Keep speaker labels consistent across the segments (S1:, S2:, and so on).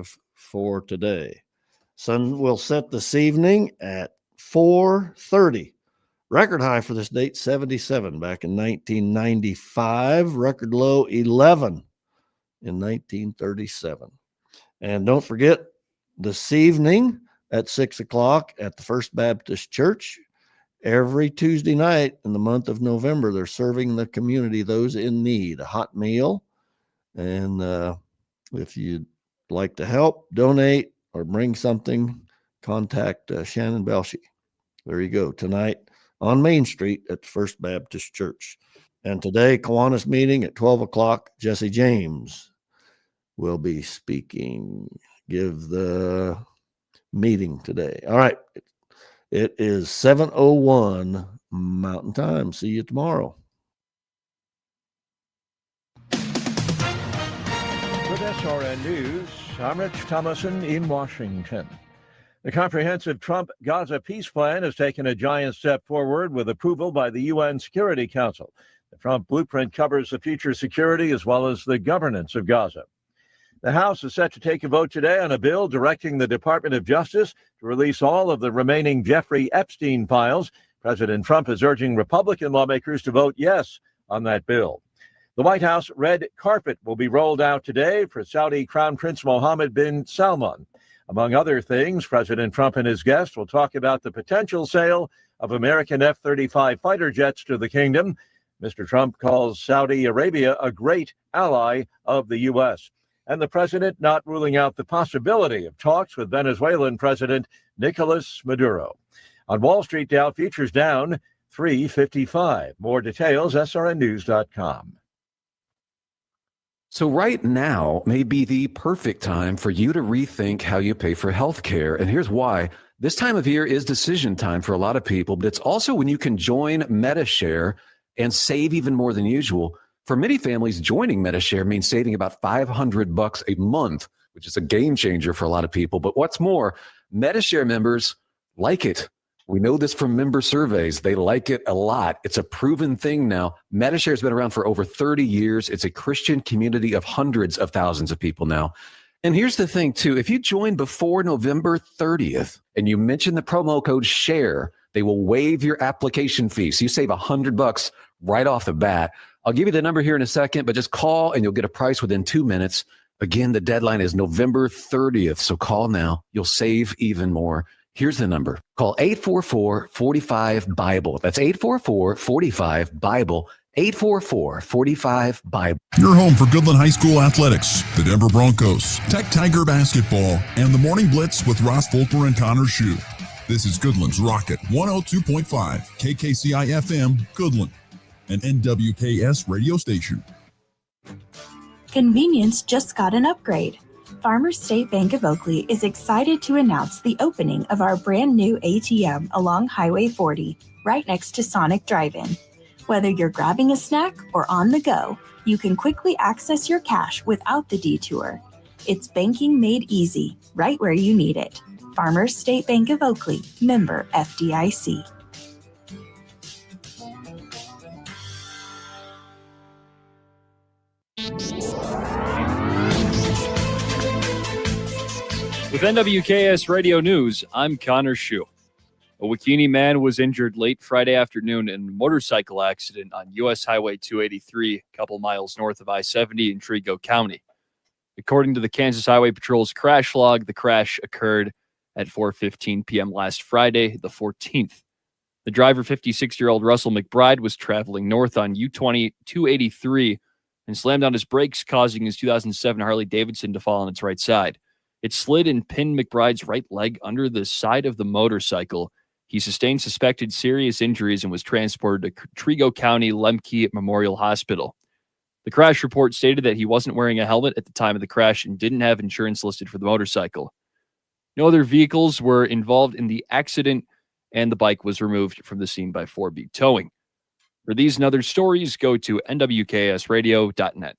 S1: 65 for today. Sun will set this evening at 4:30. Record high for this date, 77 back in 1995. Record low, 11 in 1937. And don't forget, this evening at 6 o'clock at the First Baptist Church, every Tuesday night in the month of November, they're serving the community, those in need, a hot meal. And if you'd like to help, donate, or bring something, contact Shannon Belshey. There you go, tonight on Main Street at the First Baptist Church. And today, Kiwanis meeting at 12 o'clock, Jesse James will be speaking, give the meeting today. All right, it is 7:01 Mountain Time. See you tomorrow.
S2: With SRN News, I'm Rich Thomason in Washington. The comprehensive Trump-Gaza peace plan has taken a giant step forward with approval by the UN Security Council. The Trump blueprint covers the future security as well as the governance of Gaza. The House is set to take a vote today on a bill directing the Department of Justice to release all of the remaining Jeffrey Epstein files. President Trump is urging Republican lawmakers to vote yes on that bill. The White House red carpet will be rolled out today for Saudi Crown Prince Mohammed bin Salman. Among other things, President Trump and his guests will talk about the potential sale of American F-35 fighter jets to the kingdom. Mr. Trump calls Saudi Arabia a great ally of the U.S. And the president not ruling out the possibility of talks with Venezuelan President Nicolas Maduro. On Wall Street, Dow futures down 355. More details, srnnews.com.
S3: So right now may be the perfect time for you to rethink how you pay for health care. And here's why. This time of year is decision time for a lot of people, but it's also when you can join MediShare and save even more than usual. For many families, joining MediShare means saving about $500 a month, which is a game changer for a lot of people. But what's more, MediShare members like it. We know this from member surveys. They like it a lot. It's a proven thing now. MediShare has been around for over 30 years. It's a Christian community of hundreds of thousands of people now. And here's the thing, too. If you join before November 30th and you mention the promo code SHARE, they will waive your application fee. So you save $100 right off the bat. I'll give you the number here in a second, but just call and you'll get a price within 2 minutes. Again, the deadline is November 30th. So call now. You'll save even more. Here's the number. Call 844-45-BIBLE. That's 844-45-BIBLE. 844-45-BIBLE.
S4: Your home for Goodland High School athletics, the Denver Broncos, Tech Tiger basketball, and the Morning Blitz with Ross Volkmer and Connor Schuh. This is Goodland's Rocket 102.5 KKCI FM Goodland, an NWKS radio station.
S5: Convenience just got an upgrade. Farmers State Bank of Oakley is excited to announce the opening of our brand new ATM along Highway 40, right next to Sonic Drive-In. Whether you're grabbing a snack or on the go, you can quickly access your cash without the detour. It's banking made easy, right where you need it. Farmers State Bank of Oakley, member FDIC.
S6: With NWKS Radio News, I'm Connor Schuh. A Wakini man was injured late Friday afternoon in a motorcycle accident on U.S. Highway 283, a couple miles north of I-70 in Trego County. According to the Kansas Highway Patrol's crash log, the crash occurred at 4:15 p.m. last Friday, the 14th. The driver, 56-year-old Russell McBride, was traveling north on U-20 283 and slammed on his brakes, causing his 2007 Harley-Davidson to fall on its right side. It slid and pinned McBride's right leg under the side of the motorcycle. He sustained suspected serious injuries and was transported to Trego County Lemke Memorial Hospital. The crash report stated that he wasn't wearing a helmet at the time of the crash and didn't have insurance listed for the motorcycle. No other vehicles were involved in the accident, and the bike was removed from the scene by 4B Towing. For these and other stories, go to nwksradio.net.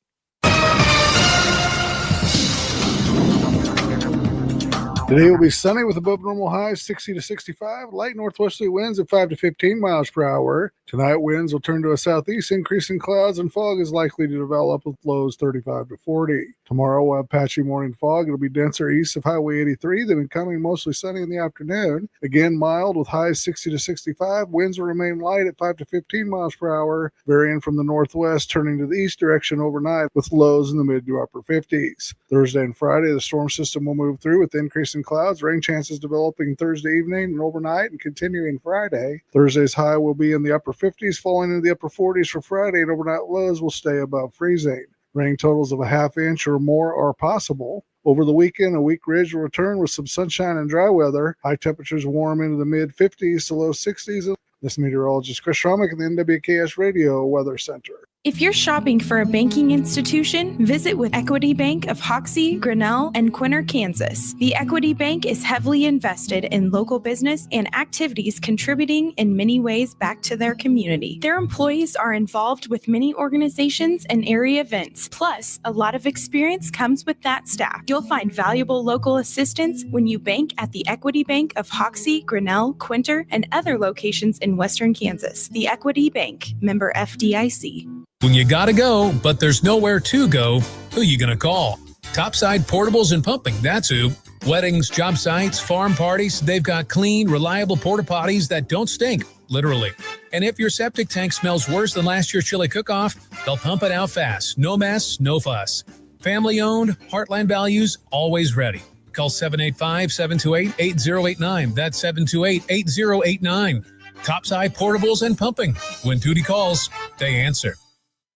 S7: Today will be sunny with above normal highs 60 to 65. Light northwesterly winds at 5 to 15 miles per hour. Tonight, winds will turn to a southeast. Increasing clouds and fog is likely to develop with lows 35 to 40. Tomorrow, we'll have patchy morning fog. It'll be denser east of Highway 83, then becoming mostly sunny in the afternoon. Again, mild with highs 60 to 65. Winds will remain light at 5 to 15 miles per hour, varying from the northwest, turning to the east direction overnight with lows in the mid to upper 50s. Thursday and Friday, the storm system will move through with increasing clouds. Rain chances developing Thursday evening and overnight and continuing Friday. Thursday's high will be in the upper 50s, falling into the upper 40s for Friday, and overnight lows will stay above freezing. Rain totals of a half inch or more are possible. Over the weekend, a weak ridge will return with some sunshine and dry weather. High temperatures warm into the mid-50s to low 60s. This meteorologist Chris Schromick at the NWKS Radio Weather Center.
S5: If you're shopping for a banking institution, visit with Equity Bank of Hoxie, Grinnell, and Quinter, Kansas. The Equity Bank is heavily invested in local business and activities contributing in many ways back to their community. Their employees are involved with many organizations and area events. Plus, a lot of experience comes with that staff. You'll find valuable local assistance when you bank at the Equity Bank of Hoxie, Grinnell, Quinter, and other locations in Western Kansas. The Equity Bank, member FDIC.
S8: When you gotta go, but there's nowhere to go, who you gonna call? Topside Portables and Pumping, that's who. Weddings, job sites, farm parties, they've got clean, reliable porta potties that don't stink, literally. And if your septic tank smells worse than last year's chili cook-off, they'll pump it out fast. No mess, no fuss. Family owned, Heartland values, always ready. Call 785-728-8089. That's 728-8089. Topside Portables and Pumping. When duty calls, they answer.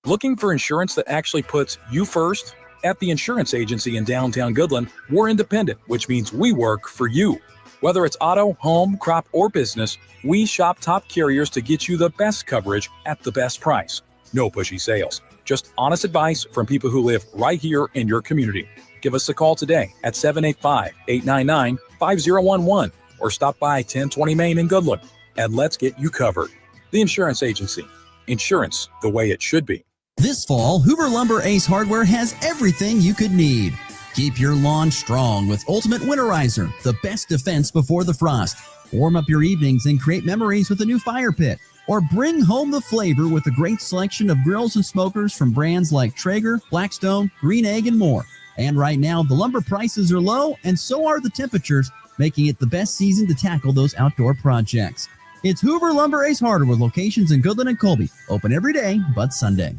S9: Looking for insurance that actually puts you first? At the insurance agency in downtown Goodland, we're independent, which means we work for you. Whether it's auto, home, crop, or business, we shop top carriers to get you the best coverage at the best price. No pushy sales, just honest advice from people who live right here in your community. Give us a call today at 785-899-5011 or stop by 1020 Main in Goodland, and let's get you covered. The insurance agency. Insurance the way it should be.
S10: This fall, Hoover Lumber Ace Hardware has everything you could need. Keep your lawn strong with Ultimate Winterizer, the best defense before the frost. Warm up your evenings and create memories with a new fire pit. Or bring home the flavor with a great selection of grills and smokers from brands like Traeger, Blackstone, Green Egg, and more. And right now, the lumber prices are low, and so are the temperatures, making it the best season to tackle those outdoor projects. It's Hoover Lumber Ace Hardware with locations in Goodland and Colby. Open every day but Sunday.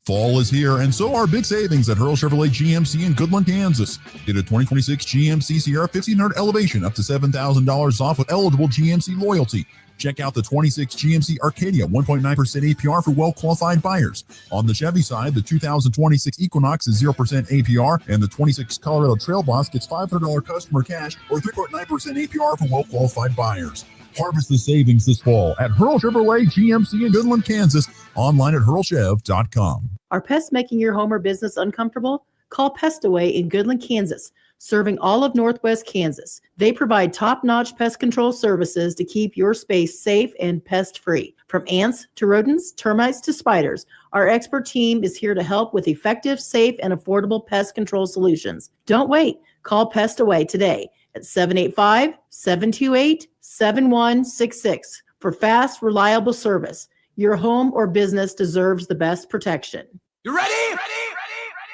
S4: Fall is here, and so are big savings at Hurl Chevrolet GMC in Goodland, Kansas. Get a 2026 GMC Sierra 1500 Elevation up to $7,000 off with eligible GMC loyalty. Check out the 26 GMC Arcadia 1.9% APR for well-qualified buyers. On the Chevy side, the 2026 Equinox is 0% APR, and the 26 Colorado Trail Boss gets $500 customer cash or 3.9% APR for well-qualified buyers. Harvest the savings this fall at Hurl Chevrolet GMC in Goodland, Kansas. Online at hurlchev.com.
S11: Are pests making your home or business uncomfortable? Call Pest Away in Goodland, Kansas, serving all of Northwest Kansas. They provide top-notch pest control services to keep your space safe and pest-free. From ants to rodents, termites to spiders, our expert team is here to help with effective, safe, and affordable pest control solutions. Don't wait. Call Pest Away today at 785-728-7166 for fast, reliable service. Your home or business deserves the best protection.
S12: You ready? Ready?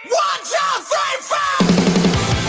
S12: 1, 2, 3,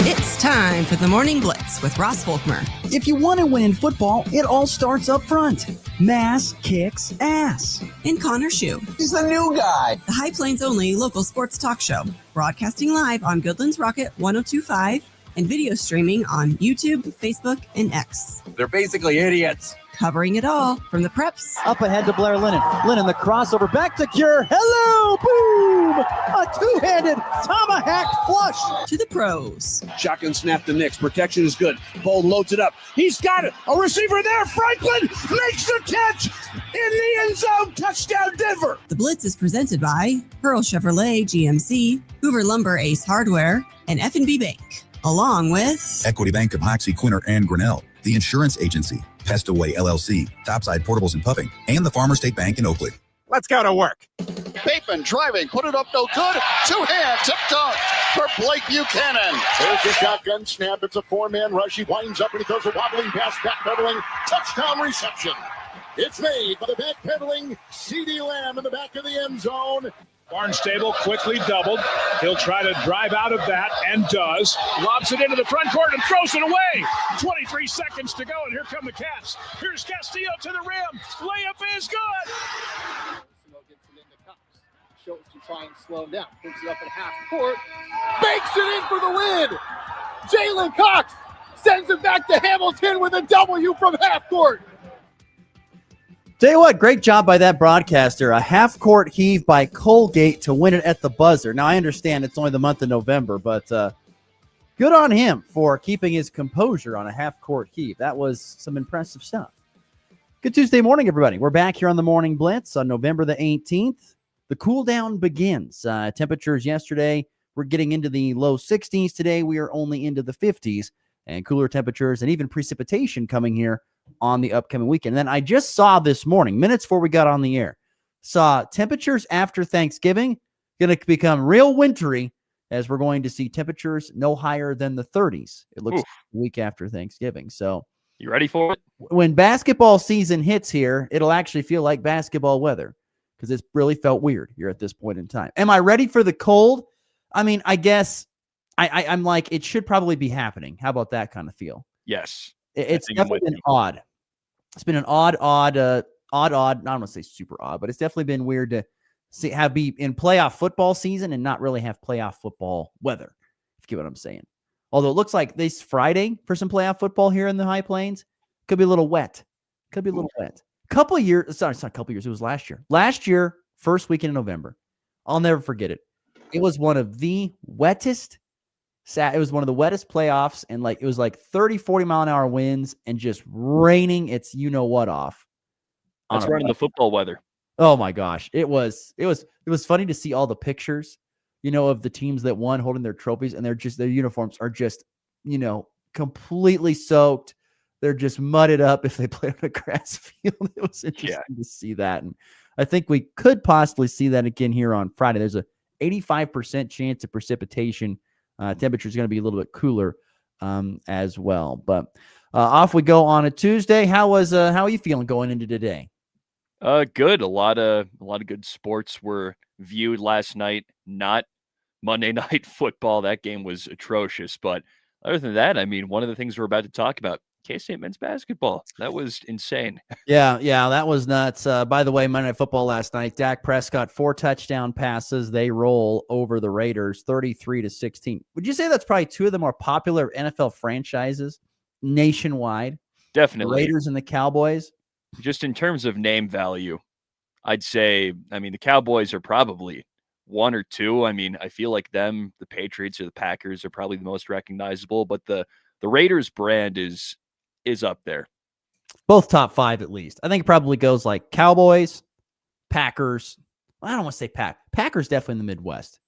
S12: 4! It's time for the Morning Blitz with Ross Volkmer.
S10: If you want to win in football, it all starts up front. Mass kicks ass.
S12: And Connor Schuh.
S13: He's the new guy.
S12: The High Plains only local sports talk show. Broadcasting live on Goodland's Rocket 102.5 and video streaming on YouTube, Facebook, and X.
S13: They're basically idiots.
S12: Covering it all from the preps.
S14: Up ahead to Blair Lennon. Lennon, the crossover back to Cure. Hello, boom! A two-handed tomahawk flush.
S12: To the pros.
S13: Shotgun snap to Nix. Protection is good. Bold loads it up. He's got it. A receiver there. Franklin makes the catch in the end zone. Touchdown, Denver.
S12: The Blitz is presented by Hurl Chevrolet GMC, Hoover Lumber Ace Hardware, and F&B Bank. Along with
S15: Equity Bank of Hoxie, Quinter, and Grinnell, the insurance agency, Pest Away LLC, Topside Portables and Pumping, and the Farmer State Bank in Oakley.
S13: Let's go to work.
S16: Bateman driving, put it up, no good. Two-hand, tip dunk for Blake Buchanan.
S17: There's the shotgun snap. It's a four-man rush. He winds up and he throws a wobbling pass, backpedaling, touchdown reception. It's made by the backpedaling CeeDee Lamb in the back of the end zone.
S18: Barnstable quickly doubled. He'll try to drive out of that and does. Lobs it into the front court and throws it away. 23 seconds to go, and here come the Cats. Here's Castillo to the rim. Layup is good.
S19: Shows to try and slow him down. Puts it up at half court. Banks it in for the win. Jalen Cox sends it back to Hamilton with a W from half court.
S14: Tell you what, great job by that broadcaster. A half-court heave by Colgate to win it at the buzzer. Now, I understand it's only the month of November, but good on him for keeping his composure on a half-court heave. That was some impressive stuff. Good Tuesday morning, everybody. We're back here on the Morning Blitz on November the 18th. The cool down begins. Temperatures yesterday, we're getting into the low 60s. Today, we are only into the 50s, and cooler temperatures and even precipitation coming here on the upcoming weekend. And then I just saw this morning, minutes before we got on the air, saw temperatures after Thanksgiving going to become real wintry as we're going to see temperatures no higher than the 30s. It looks like the week after Thanksgiving. So
S6: you ready for it?
S14: When basketball season hits here, it'll actually feel like basketball weather because it's really felt weird here at this point in time. Am I ready for the cold? I mean, I guess I'm like, it should probably be happening. How about that kind of feel?
S6: Yes.
S14: It's definitely been odd. It's been an odd. I don't want to say super odd, but it's definitely been weird to see be in playoff football season and not really have playoff football weather. If you get what I'm saying. Although it looks like this Friday for some playoff football here in the High Plains could be a little wet. Couple of years. Sorry, it's not a couple years. It was last year. Last year, first weekend in November. I'll never forget it. It was one of the wettest. It was one of the wettest playoffs, and it was 30, 40 mile an hour winds and just raining. It's you-know-what off.
S6: That's running the football weather.
S14: Oh my gosh. It was funny to see all the pictures, of the teams that won holding their trophies, and their uniforms are just, completely soaked. They're just mudded up if they play on a grass field. It was interesting to see that. And I think we could possibly see that again here on Friday. There's a 85% chance of precipitation. Temperature is going to be a little bit cooler as well. But off we go on a Tuesday. How are you feeling going into today?
S6: Good. A lot of good sports were viewed last night. Not Monday Night Football. That game was atrocious. But other than that, I mean, one of the things we're about to talk about, K-State men's basketball. That was insane.
S14: Yeah, that was nuts. By the way, Monday Night Football last night, Dak Prescott, 4 touchdown passes. They roll over the Raiders 33-16. Would you say that's probably 2 of the more popular NFL franchises nationwide?
S6: Definitely.
S14: The Raiders and the Cowboys.
S6: Just in terms of name value, I'd say, the Cowboys are probably 1 or 2. I mean, I feel like the Patriots or the Packers are probably the most recognizable, but the Raiders brand is up there.
S14: Both top 5 at least. I think it probably goes like Cowboys, Packers. I don't want to say Packers definitely in the Midwest.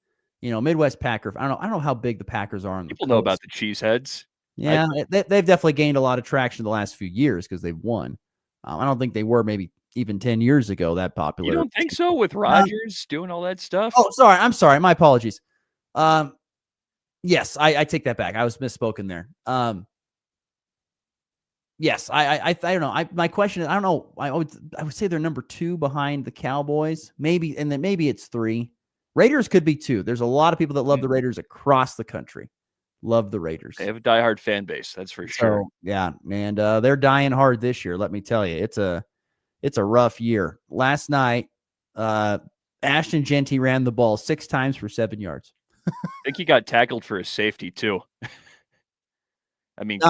S14: Midwest Packer. I don't know how big the Packers are.
S6: People know about the Cheeseheads.
S14: Yeah, they've definitely gained a lot of traction the last few years because they've won. I don't think they were maybe even 10 years ago that popular.
S6: You don't think so with Rodgers doing all that stuff?
S14: Oh, sorry. I'm sorry. My apologies. Yes, I take that back. I was misspoken there. Yes, I don't know. My question is, I don't know. I would say they're number 2 behind the Cowboys, maybe, and then maybe it's 3. Raiders could be 2. There's a lot of people that love the Raiders across the country. Love the Raiders.
S6: They have a diehard fan base, that's for sure.
S14: Yeah, and they're dying hard this year. Let me tell you, it's a rough year. Last night, Ashton Genty ran the ball 6 times for 7 yards.
S6: I think he got tackled for a safety too. I mean,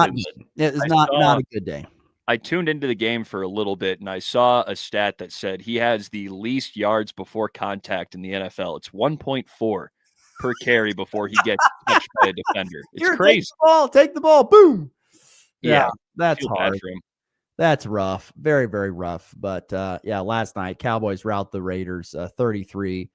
S14: it's not a good day.
S6: I tuned into the game for a little bit, and I saw a stat that said he has the least yards before contact in the NFL. It's 1.4 per carry before he gets touched by a defender. It's crazy.
S14: Take the ball, boom.
S6: Yeah,
S14: that's hard. For him. That's rough, very, very rough. But last night Cowboys rout the Raiders 33-16.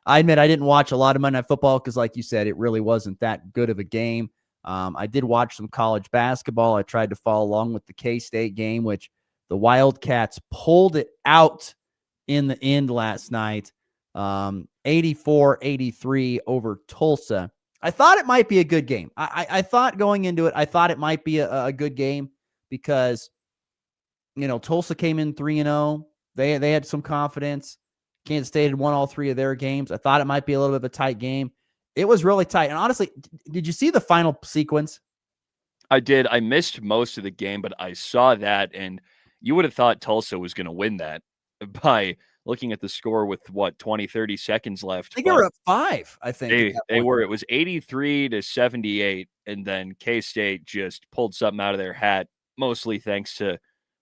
S14: I admit I didn't watch a lot of Monday Night Football because, like you said, it really wasn't that good of a game. I did watch some college basketball. I tried to follow along with the K-State game, which the Wildcats pulled it out in the end last night. 84-83 over Tulsa. I thought it might be a good game. I thought going into it, I thought it might be a good game because, Tulsa came in 3-0. They had some confidence. Kansas State had won all 3 of their games. I thought it might be a little bit of a tight game. It was really tight. And honestly, did you see the final sequence?
S6: I did. I missed most of the game, but I saw that, and you would have thought Tulsa was going to win that by looking at the score with 20, 30 seconds left.
S14: I think they were up 5, I think.
S6: They were. It was 83-78, and then K-State just pulled something out of their hat, mostly thanks to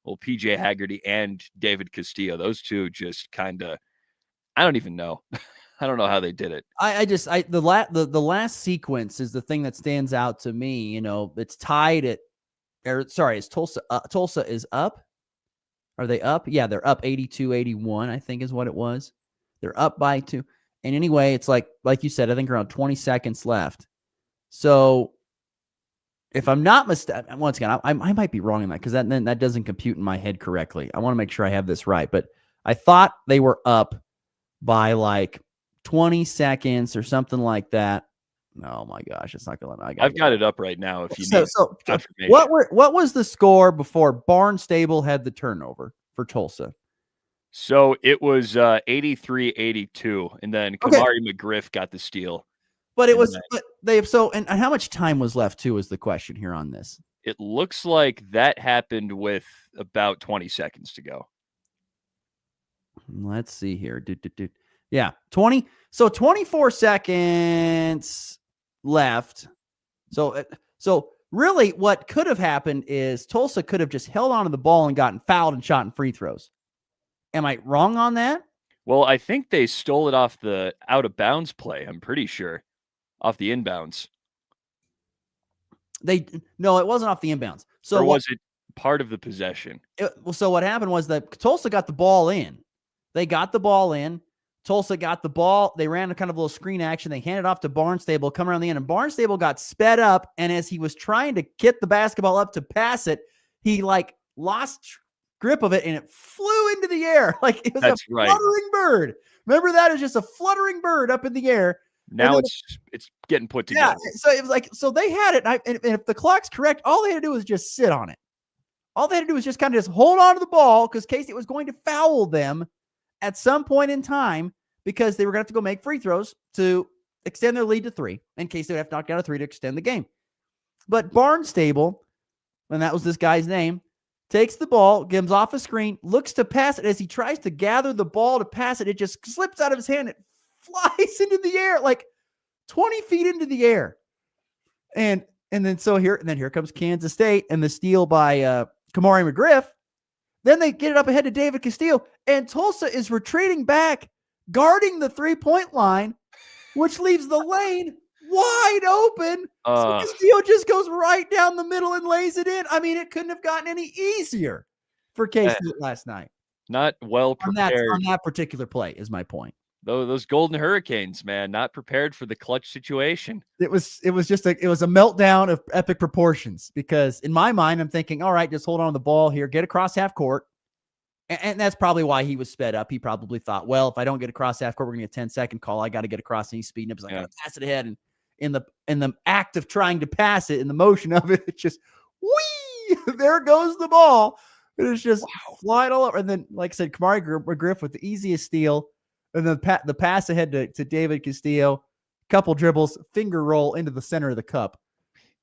S6: PJ Haggerty and David Castillo. Those two just kind of, I don't even know. I don't know how they did it.
S14: The last sequence is the thing that stands out to me. It's tied at, is Tulsa is up? Are they up? Yeah, they're up 82-81, I think is what it was. They're up by 2. And anyway, it's like you said, I think around 20 seconds left. So if I'm not mistaken, once again, I might be wrong in that because that doesn't compute in my head correctly. I want to make sure I have this right. But I thought they were up by like 20 seconds or something like that. Oh my gosh, it's not going to.
S6: I've got it up right now. If you need confirmation.
S14: What was the score before Barnstable had the turnover for Tulsa?
S6: So it was 83-82, and then Kamari McGriff got the steal.
S14: But it was and how much time was left too is the question here on this.
S6: It looks like that happened with about 20 seconds to go.
S14: Let's see here. Yeah, 20. So 24 seconds left. So really what could have happened is Tulsa could have just held onto the ball and gotten fouled and shot in free throws. Am I wrong on that?
S6: Well, I think they stole it off the out of bounds play. I'm pretty sure off the inbounds.
S14: No, it wasn't off the inbounds. So
S6: or was it part of the possession?
S14: So what happened was that Tulsa got the ball in. They got the ball in. Tulsa got the ball. They ran a kind of little screen action. They handed off to Barnstable, come around the end, and Barnstable got sped up. And as he was trying to get the basketball up to pass it, he lost grip of it and it flew into the air. Like it was fluttering bird. Remember that? It was just a fluttering bird up in the air.
S6: Now it's getting put together.
S14: Yeah. So it was so they had it. And if the clock's correct, all they had to do was just sit on it. All they had to do was just kind of hold on to the ball because K-State was going to foul them at some point in time because they were going to have to go make free throws to extend their lead to 3 in case they would have to knock down a 3 to extend the game. But Barnstable, and that was this guy's name, takes the ball, gives off a screen, looks to pass it. As he tries to gather the ball to pass it, it just slips out of his hand. It flies into the air, like 20 feet into the air. And then here comes Kansas State and the steal by Kamari McGriff. Then they get it up ahead to David Castillo, and Tulsa is retreating back, guarding the 3-point line, which leaves the lane wide open. So Castillo just goes right down the middle and lays it in. I mean, it couldn't have gotten any easier for K-State last night.
S6: Not well prepared.
S14: On that particular play is my point.
S6: Those Golden Hurricanes, man, not prepared for the clutch situation.
S14: It was a meltdown of epic proportions because in my mind, I'm thinking, all right, just hold on to the ball here, get across half court. And that's probably why he was sped up. He probably thought, well, if I don't get across half court, we're going to get a 10-second call. I got to get across, and he's speeding up. He's like, I got to pass it ahead. And in the act of trying to pass it, in the motion of it, it's just, whee, there goes the ball. It's just flying all over. And then, like I said, Kamari McGriff with the easiest steal. And then the pass ahead to David Castillo, couple dribbles, finger roll into the center of the cup.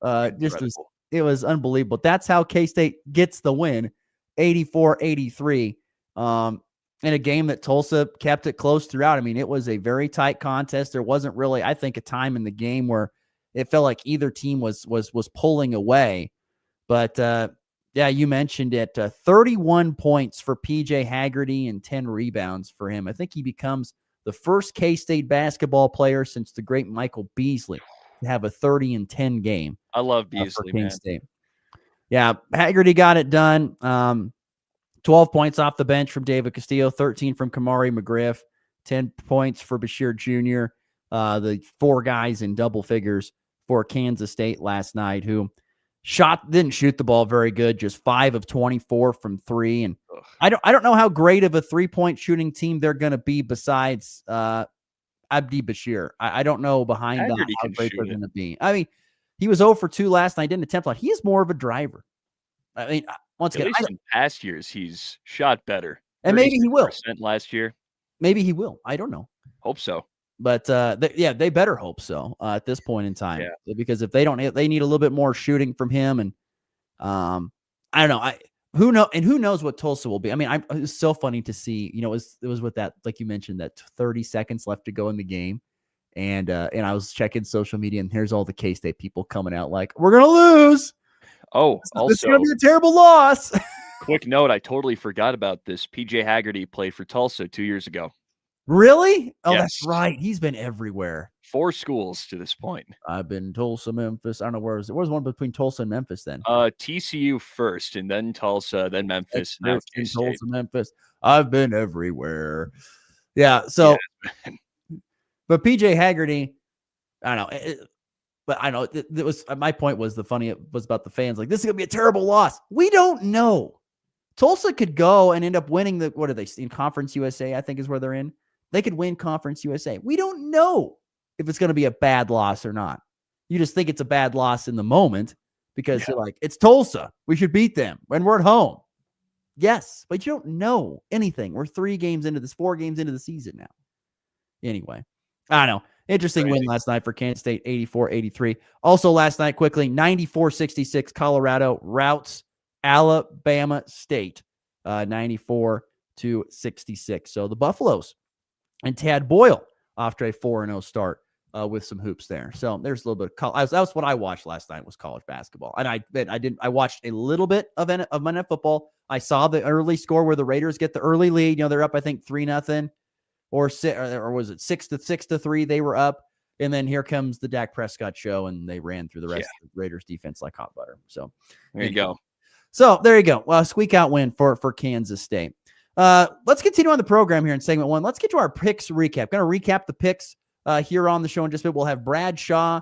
S14: It was unbelievable. That's how K-State gets the win, 84-83. In a game that Tulsa kept it close throughout. I mean, it was a very tight contest. There wasn't really, I think, a time in the game where it felt like either team was pulling away. But yeah, you mentioned it. 31 points for PJ Haggerty and 10 rebounds for him. I think he becomes the first K-State basketball player since the great Michael Beasley to have a 30-10 game.
S6: I love Beasley, man.
S14: State. Yeah, Haggerty got it done. 12 points off the bench from David Castillo, 13 from Kamari McGriff, 10 points for Bashir Jr., the 4 guys in double figures for Kansas State last night, who didn't shoot the ball very good, just 5 of 24 from 3. And I don't know how great of a 3-point shooting team they're going to be besides Abdi Bashir. I don't know behind that how great they're going to be. I mean, he was 0 for 2 last night, didn't attempt a lot. He is more of a driver. I mean, once again,
S6: at least in past years, he's shot better.
S14: And maybe he will.
S6: Last year.
S14: Maybe he will. I don't know.
S6: Hope so.
S14: But they better hope so at this point in time. Yeah. Because if they don't, they need a little bit more shooting from him. And I don't know. Who knows what Tulsa will be. I mean, it was so funny to see. You know, it was with that, like you mentioned, that 30 seconds left to go in the game, and I was checking social media, and here's all the K-State people coming out like, "We're gonna lose."
S6: Oh, also,
S14: it's gonna be a terrible loss.
S6: Quick note: I totally forgot about this. PJ Haggerty played for Tulsa 2 years ago.
S14: Really? Oh,
S6: yes.
S14: That's right. He's been everywhere.
S6: 4 schools to this point.
S14: I've been Tulsa, Memphis. I don't know where was it. Where's one between Tulsa and Memphis then?
S6: TCU first, and then Tulsa, then Memphis. Now
S14: Tulsa, Memphis. I've been everywhere. Yeah. So, but PJ Haggerty, I don't know. But I know it was my point was it was about the fans. Like, this is gonna be a terrible loss. We don't know. Tulsa could go and end up winning what are they in Conference USA? I think is where they're in. They could win Conference USA. We don't know if it's going to be a bad loss or not. You just think it's a bad loss in the moment because you're like, it's Tulsa. We should beat them when we're at home. Yes, but you don't know anything. We're 4 games into the season now. Anyway, I don't know. Interesting win last night for Kansas State, 84-83. Also last night, quickly, 94-66, Colorado routes Alabama State, 94-66. So the Buffaloes and Tad Boyle after a 4-0 start with some hoops there. So there's a little bit of college. That was what I watched last night was college basketball. And I watched a little bit of Monday Night Football. I saw the early score where the Raiders get the early lead. You know, they're up, I think 3-0 or was it 6-3? They were up. And then here comes the Dak Prescott show, and they ran through the rest of the Raiders defense like hot butter. So
S6: there you go.
S14: So there you go. Squeak out win for Kansas State. Let's continue on the program here in segment 1. Let's get to our picks recap. Going to recap the picks here on the show in just a bit. We'll have Brad Shaw,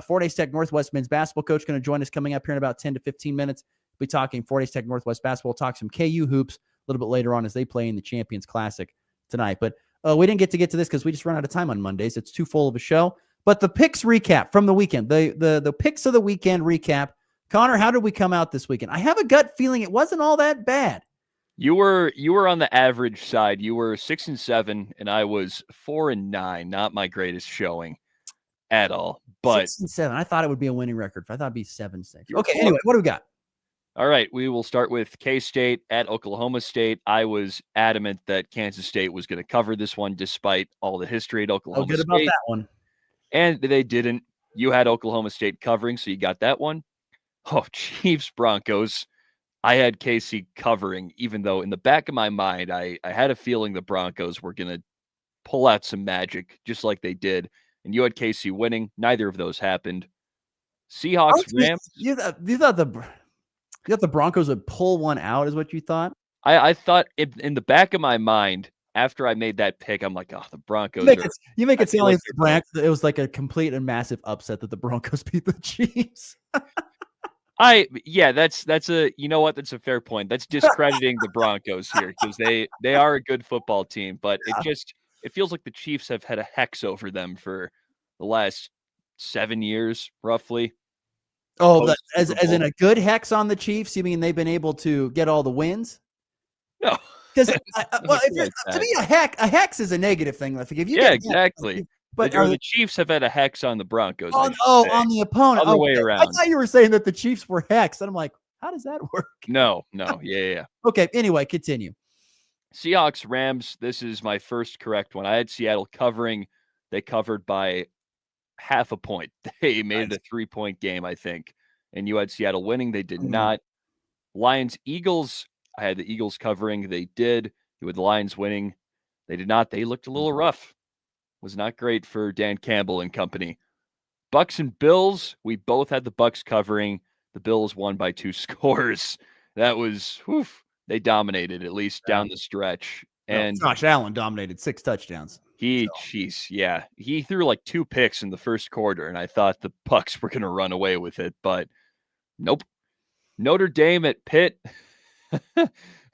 S14: Fort Hays Tech Northwest men's basketball coach, going to join us coming up here in about 10 to 15 minutes. We'll be talking Fort Hays Tech Northwest basketball. We'll talk some KU hoops a little bit later on as they play in the Champions Classic tonight. But we didn't get to this because we just run out of time on Mondays. It's too full of a show. But the picks recap from the weekend, the picks of the weekend recap. Connor, how did we come out this weekend? I have a gut feeling it wasn't all that bad.
S6: You were on the average side. You were 6-7, and I was 4-9. Not my greatest showing at all. But
S14: 6-7. I thought it would be a winning record. I thought it'd be 7-6. Okay. Anyway, what do we got?
S6: All right, we will start with K-State at Oklahoma State. I was adamant that Kansas State was going to cover this one despite all the history at Oklahoma State.
S14: Good about that one.
S6: And they didn't. You had Oklahoma State covering, so you got that one. Oh, Chiefs Broncos. I had KC covering, even though in the back of my mind, I had a feeling the Broncos were going to pull out some magic, just like they did. And you had KC winning. Neither of those happened. Seahawks, Rams.
S14: You thought the Broncos would pull one out, is what you thought?
S6: I thought in the back of my mind, after I made that pick, I'm like, oh, the Broncos.
S14: You make it sound like it was like a complete and massive upset that the Broncos beat the Chiefs.
S6: That's a, you know what? That's a fair point. That's discrediting the Broncos here because they are a good football team, but it feels like the Chiefs have had a hex over them for the last 7 years, roughly.
S14: Oh, as in a good hex on the Chiefs? You mean they've been able to get all the wins?
S6: No.
S14: Because to me, a hex is a negative thing. Like if you
S6: exactly. But the Chiefs have had a hex on the Broncos.
S14: On the opponent.
S6: Other way around.
S14: I thought you were saying that the Chiefs were hexed. And I'm like, how does that work?
S6: No. Yeah.
S14: Okay, anyway, continue.
S6: Seahawks, Rams. This is my first correct one. I had Seattle covering. They covered by half a point. They made it a 3-point game, I think. And you had Seattle winning. They did not. Lions, Eagles. I had the Eagles covering. They did. You had the Lions winning. They did not. They looked a little rough. Was not great for Dan Campbell and company. Bucks and Bills. We both had the Bucks covering. The Bills won by 2 scores. That was, they dominated, at least down the stretch. And
S14: Josh Allen dominated 6 touchdowns.
S6: He threw like 2 picks in the first quarter, and I thought the Bucks were going to run away with it, but Nope. Notre Dame at Pitt.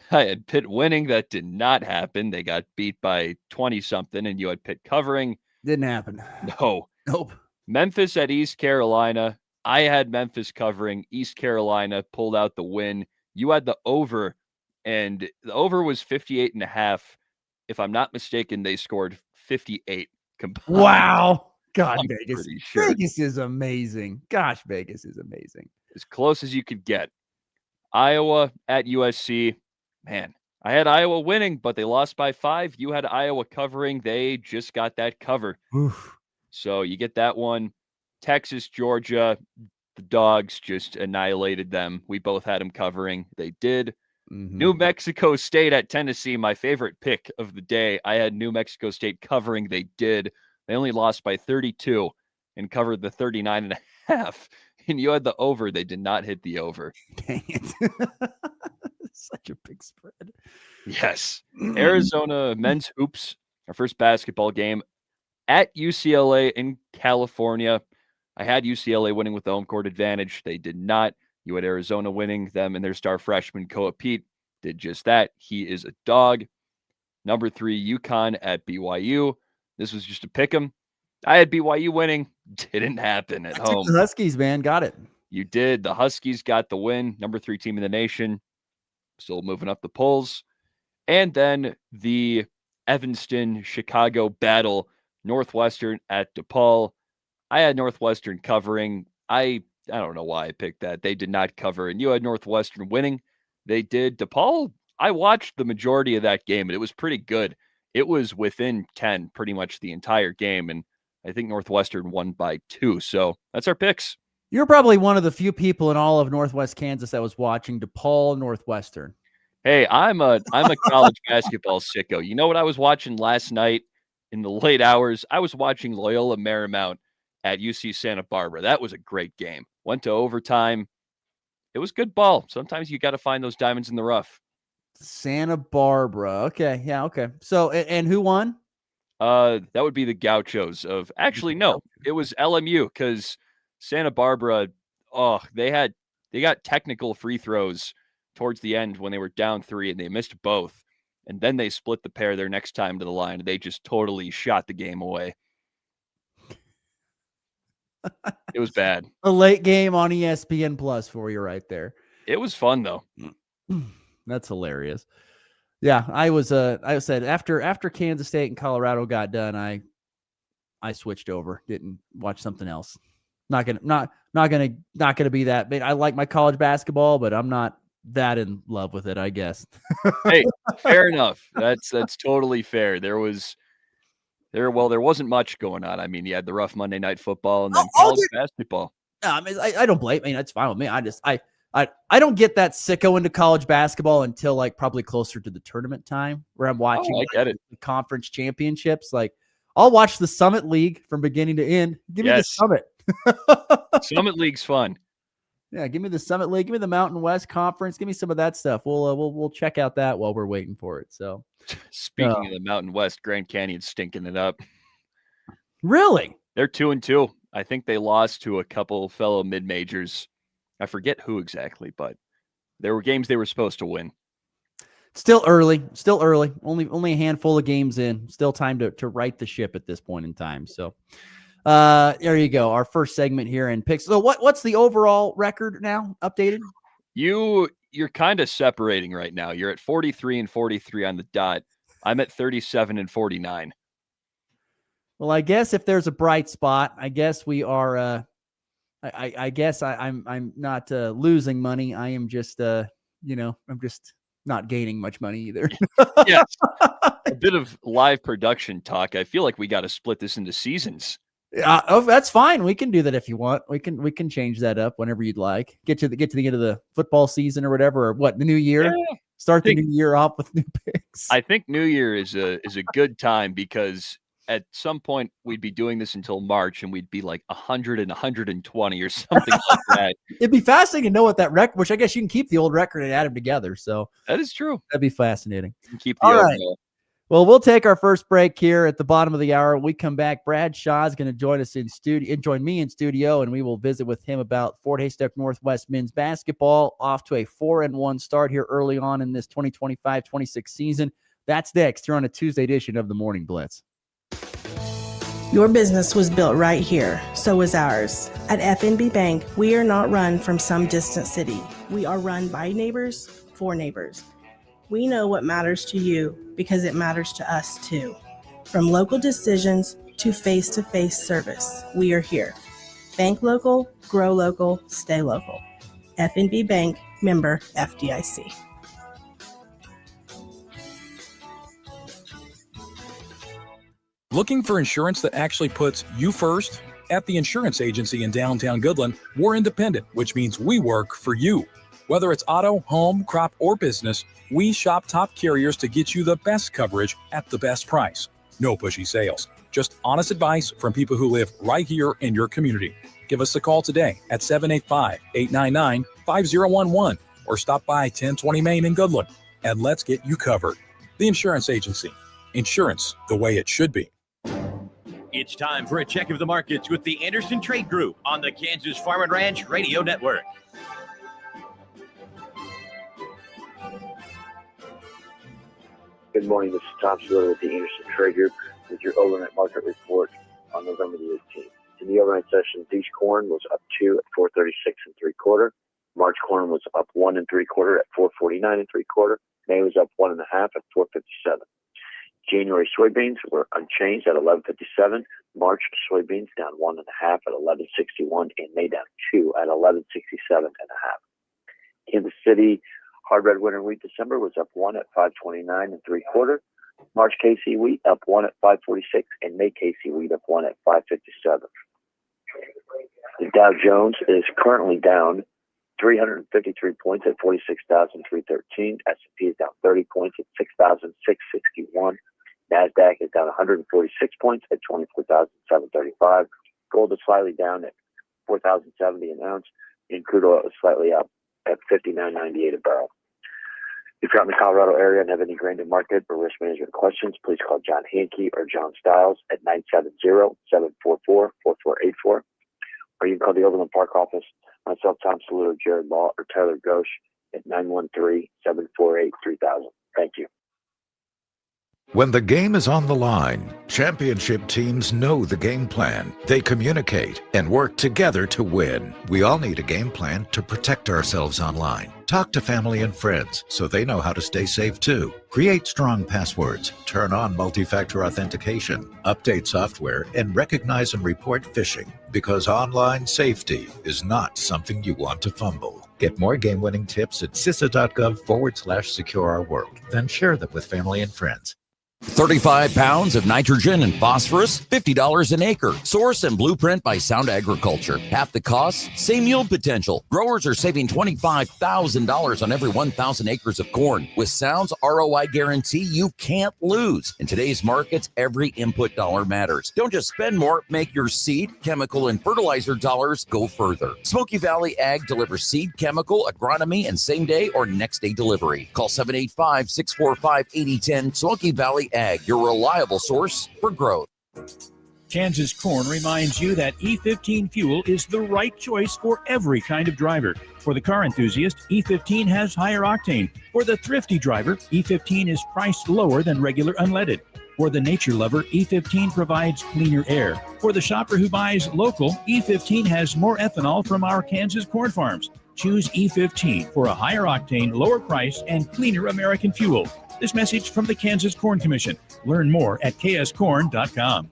S6: I had Pitt winning. That did not happen. They got beat by 20-something, and you had Pitt covering.
S14: Didn't happen.
S6: No.
S14: Nope.
S6: Memphis at East Carolina. I had Memphis covering. East Carolina pulled out the win. You had the over, and the over was 58.5. If I'm not mistaken, they scored 58 combined.
S14: Wow. God,
S6: I'm
S14: Vegas.
S6: pretty sure.
S14: Vegas is amazing. Gosh, Vegas is amazing.
S6: As close as you could get. Iowa at USC. Man, I had Iowa winning, but they lost by 5. You had Iowa covering. They just got that cover.
S14: Oof.
S6: So you get that one. Texas, Georgia, the Dogs just annihilated them. We both had them covering. They did.
S14: Mm-hmm.
S6: New Mexico State at Tennessee, my favorite pick of the day. I had New Mexico State covering. They did. They only lost by 32 and covered the 39.5. And you had the over. They did not hit the over.
S14: Dang it. Such a big spread.
S6: Yes. Arizona men's hoops, our first basketball game at UCLA in California. I had UCLA winning with the home court advantage. They did not. You had Arizona winning. Them and their star freshman, Koa Pete, did just that. He is a dog. Number 3, UConn at BYU. This was just a pick 'em. I had BYU winning. Didn't happen at home.
S14: The Huskies, man. Got it.
S6: You did. The Huskies got the win. Number 3 team in the nation. Still moving up the polls. And then the Evanston-Chicago battle. Northwestern at DePaul. I had Northwestern covering. I don't know why I picked that. They did not cover. And you had Northwestern winning. They did. DePaul, I watched the majority of that game, and it was pretty good. It was within 10 pretty much the entire game. And I think Northwestern won by 2. So that's our picks.
S14: You're probably one of the few people in all of Northwest Kansas that was watching DePaul Northwestern.
S6: Hey, I'm a college basketball sicko. You know what I was watching last night in the late hours? I was watching Loyola Marymount at UC Santa Barbara. That was a great game. Went to overtime. It was good ball. Sometimes you got to find those diamonds in the rough.
S14: Santa Barbara. Okay. Yeah. Okay. So, and who won?
S6: That would be the Gauchos of actually, no, it was LMU because Santa Barbara, they got technical free throws towards the end when they were down 3 and they missed both. And then they split the pair their next time to the line. They just totally shot the game away. It was bad.
S14: A late game on ESPN Plus for you right there.
S6: It was fun though.
S14: That's hilarious. Yeah, I said after Kansas State and Colorado got done, I switched over, didn't watch something else. Not gonna be that big. I like my college basketball, but I'm not that in love with it, I guess.
S6: Hey, fair enough. That's totally fair. There wasn't much going on. I mean, you had the rough Monday Night Football and then college basketball.
S14: I mean, I don't blame. I mean, that's fine with me. I don't get that sicko into college basketball until like probably closer to the tournament time where I'm watching
S6: I get it.
S14: The conference championships. Like I'll watch the Summit League from beginning to end. Give me the Summit.
S6: Summit League's fun.
S14: Yeah, give me the Summit League. Give me the Mountain West Conference. Give me some of that stuff. We'll check out that while we're waiting for it. So,
S6: speaking of the Mountain West, Grand Canyon's stinking it up.
S14: Really?
S6: They're 2-2. I think they lost to a couple fellow mid-majors. I forget who exactly, but there were games they were supposed to win.
S14: Still early. Only a handful of games in. Still time to right the ship at this point in time. So, there you go. Our first segment here in picks. So what's the overall record now updated?
S6: You're kind of separating right now. You're at 43 and 43 on the dot. I'm at 37 and 49.
S14: Well, I guess if there's a bright spot, I guess we are, I guess I'm not losing money. I am just, I'm just not gaining much money either.
S6: Yes. A bit of live production talk. I feel like we got to split this into seasons.
S14: That's fine. We can do that if you want. We can change that up whenever you'd like. Get to the end of the football season or whatever, or what, the new year? Yeah, start the new year off with new picks.
S6: I think New Year is a good time because at some point we'd be doing this until March and we'd be like 100 and 120 or something like that.
S14: It'd be fascinating to know what that record, which I guess you can keep the old record and add them together. So
S6: that is true.
S14: That'd be fascinating.
S6: You can keep the overall.
S14: Well, we'll take our first break here at the bottom of the hour. When we come back, Brad Shaw is going to join us in studio, join me in studio, and we will visit with him about Fort Haystack Northwest men's basketball, off to a 4-1 start here early on in this 2025-26 season. That's next here on a Tuesday edition of the Morning Blitz.
S20: Your business was built right here, so was ours. At FNB Bank, we are not run from some distant city. We are run by neighbors, for neighbors. We know what matters to you because it matters to us too. From local decisions to face-to-face service, we are here. Bank local, grow local, stay local. FNB Bank, member FDIC.
S9: Looking for insurance that actually puts you first? At the insurance agency in downtown Goodland, we're independent, which means we work for you. Whether it's auto, home, crop, or business, we shop top carriers to get you the best coverage at the best price. No pushy sales, just honest advice from people who live right here in your community. Give us a call today at 785-899-5011 or stop by 1020 Main in Goodland and let's get you covered. The Insurance Agency. Insurance the way it should be.
S21: It's time for a check of the markets with the Anderson Trade Group on the Kansas Farm and Ranch Radio Network.
S22: Good morning, this is Tom Slaughter with the Anderson Trade Group with your overnight market report on November the 18th. In the overnight session, beach corn was up 2 at 436 3/4. March corn was up 1 3/4 at 449 3/4. May was up 1.5 at 457. January soybeans were unchanged at 1157. March soybeans down 1.5 at 1161, and May down 2 at 1167.5. Kansas City hard red winter wheat December was up 1 at 529 3/4. March KC wheat up 1 at 546, and May KC wheat up 1 at 557. The Dow Jones is currently down 353 points at 46,313. S&P is down 30 points at 6,661. NASDAQ is down 146 points at 24,735. Gold is slightly down at 4,070 an ounce, and crude oil is slightly up at 59.98 a barrel. If you're out in the Colorado area and have any grain to market or risk management questions, please call John Hankey or John Stiles at 970-744-4484. Or you can call the Overland Park office, myself, Tom Saluto, Jared Law, or Tyler Ghosh at 913-748-3000. Thank you.
S23: When the game is on the line, championship teams know the game plan. They communicate and work together to win. We all need a game plan to protect ourselves online. Talk to family and friends so they know how to stay safe too. Create strong passwords, turn on multi-factor authentication, update software, and recognize and report phishing. Because online safety is not something you want to fumble. Get more game-winning tips at CISA.gov/secure-our-world. Then share them with family and friends.
S24: 35 pounds of nitrogen and phosphorus, $50 an acre. Source and blueprint by Sound Agriculture. Half the cost, same yield potential. Growers are saving $25,000 on every 1,000 acres of corn. With Sound's ROI guarantee, you can't lose. In today's markets, every input dollar matters. Don't just spend more, make your seed, chemical, and fertilizer dollars go further. Smoky Valley Ag delivers seed, chemical, agronomy, and same-day or next-day delivery. Call 785-645-8010. Smoky Valley Ag, your reliable source for growth.
S25: Kansas Corn reminds you that E15 fuel is the right choice for every kind of driver. For the car enthusiast, E15 has higher octane. For the thrifty driver, E15 is priced lower than regular unleaded. For the nature lover, E15 provides cleaner air. For the shopper who buys local, E15 has more ethanol from our Kansas corn farms. Choose E15 for a higher octane, lower price, and cleaner American fuel. This message from the Kansas Corn Commission. Learn more at kscorn.com.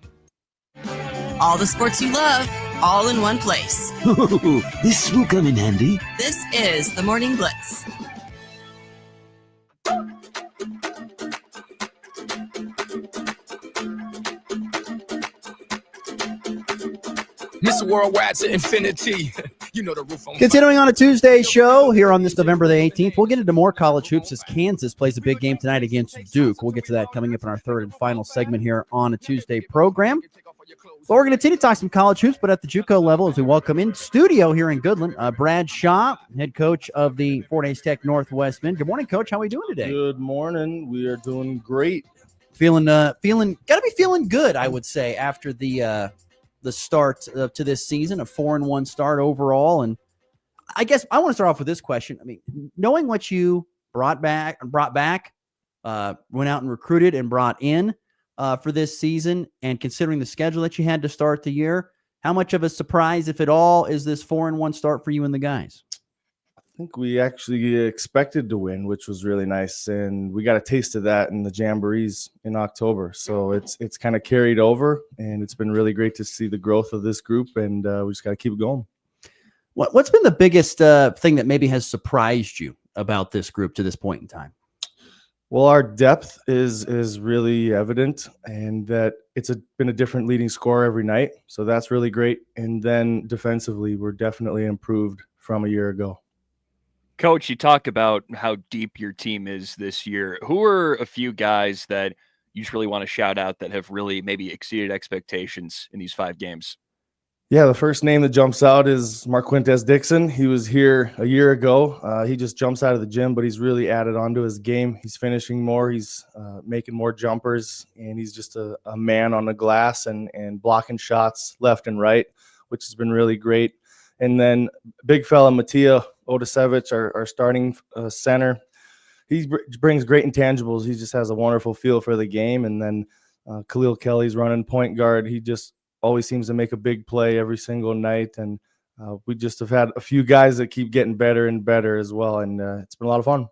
S12: All the sports you love, all in one place.
S26: This will come in handy.
S12: This is the Morning Blitz.
S27: Mr. Worldwide to infinity. You know the roof on
S14: Continuing on a Tuesday show here on this November the 18th, we'll get into more college hoops as Kansas plays a big game tonight against Duke. We'll get to that coming up in our third and final segment here on a Tuesday program. Well, we're going to continue to talk some college hoops, but at the JUCO level as we welcome in studio here in Goodland, Brad Shaw, head coach of the Fort Haystack Northwestmen. Good morning, Coach. How are we doing today?
S28: Good morning. We are doing great.
S14: Feeling gotta be feeling good, I would say, after the start to this season, a 4-1 start overall. And I guess I want to start off with this question. I mean, knowing what you brought back, went out and recruited and brought in for this season, and considering the schedule that you had to start the year, how much of a surprise, if at all, is this 4-1 start for you and the guys?
S1: I think we actually expected to win, which was really nice, and we got a taste of that in the Jamborees in October. So it's kind of carried over, and it's been really great to see the growth of this group, and we just got to keep it going.
S14: What's been the biggest thing that maybe has surprised you about this group to this point in time?
S1: Well, our depth is really evident, and that been a different leading scorer every night, so that's really great. And then defensively, we're definitely improved from a year ago.
S6: Coach, you talk about how deep your team is this year. Who are a few guys that you just really want to shout out that have really maybe exceeded expectations in these 5 games?
S1: Yeah, the first name that jumps out is Marquintez Dixon. He was here a year ago. He just jumps out of the gym, but he's really added on to his game. He's finishing more. He's making more jumpers, and he's just a man on the glass and blocking shots left and right, which has been really great. And then big fella Matija Odasevich, our starting center. He brings great intangibles. He just has a wonderful feel for the game. And then Khalil Kelly's running point guard. He just always seems to make a big play every single night. And we just have had a few guys that keep getting better and better as well. And it's been a lot of fun.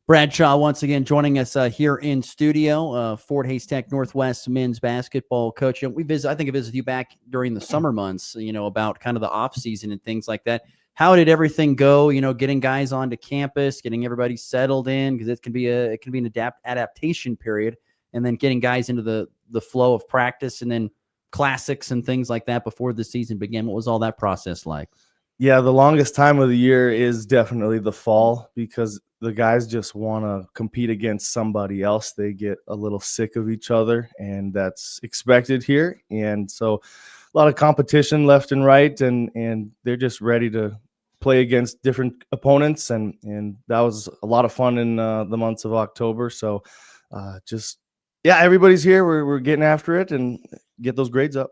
S14: Brad Shaw once again joining us here in studio, Fort Hays Tech Northwest men's basketball coach. I think I visited you back during the summer months, about kind of the off season and things like that. How did everything go? Getting guys onto campus, getting everybody settled in, because it can be an adaptation period, and then getting guys into the flow of practice, and then classics and things like that before the season began. What was all that process like?
S1: Yeah, the longest time of the year is definitely the fall, because the guys just want to compete against somebody else. They get a little sick of each other, and that's expected here. And so a lot of competition left and right, and they're just ready to play against different opponents. And that was a lot of fun in the months of October. So everybody's here. We're getting after it and get those grades up.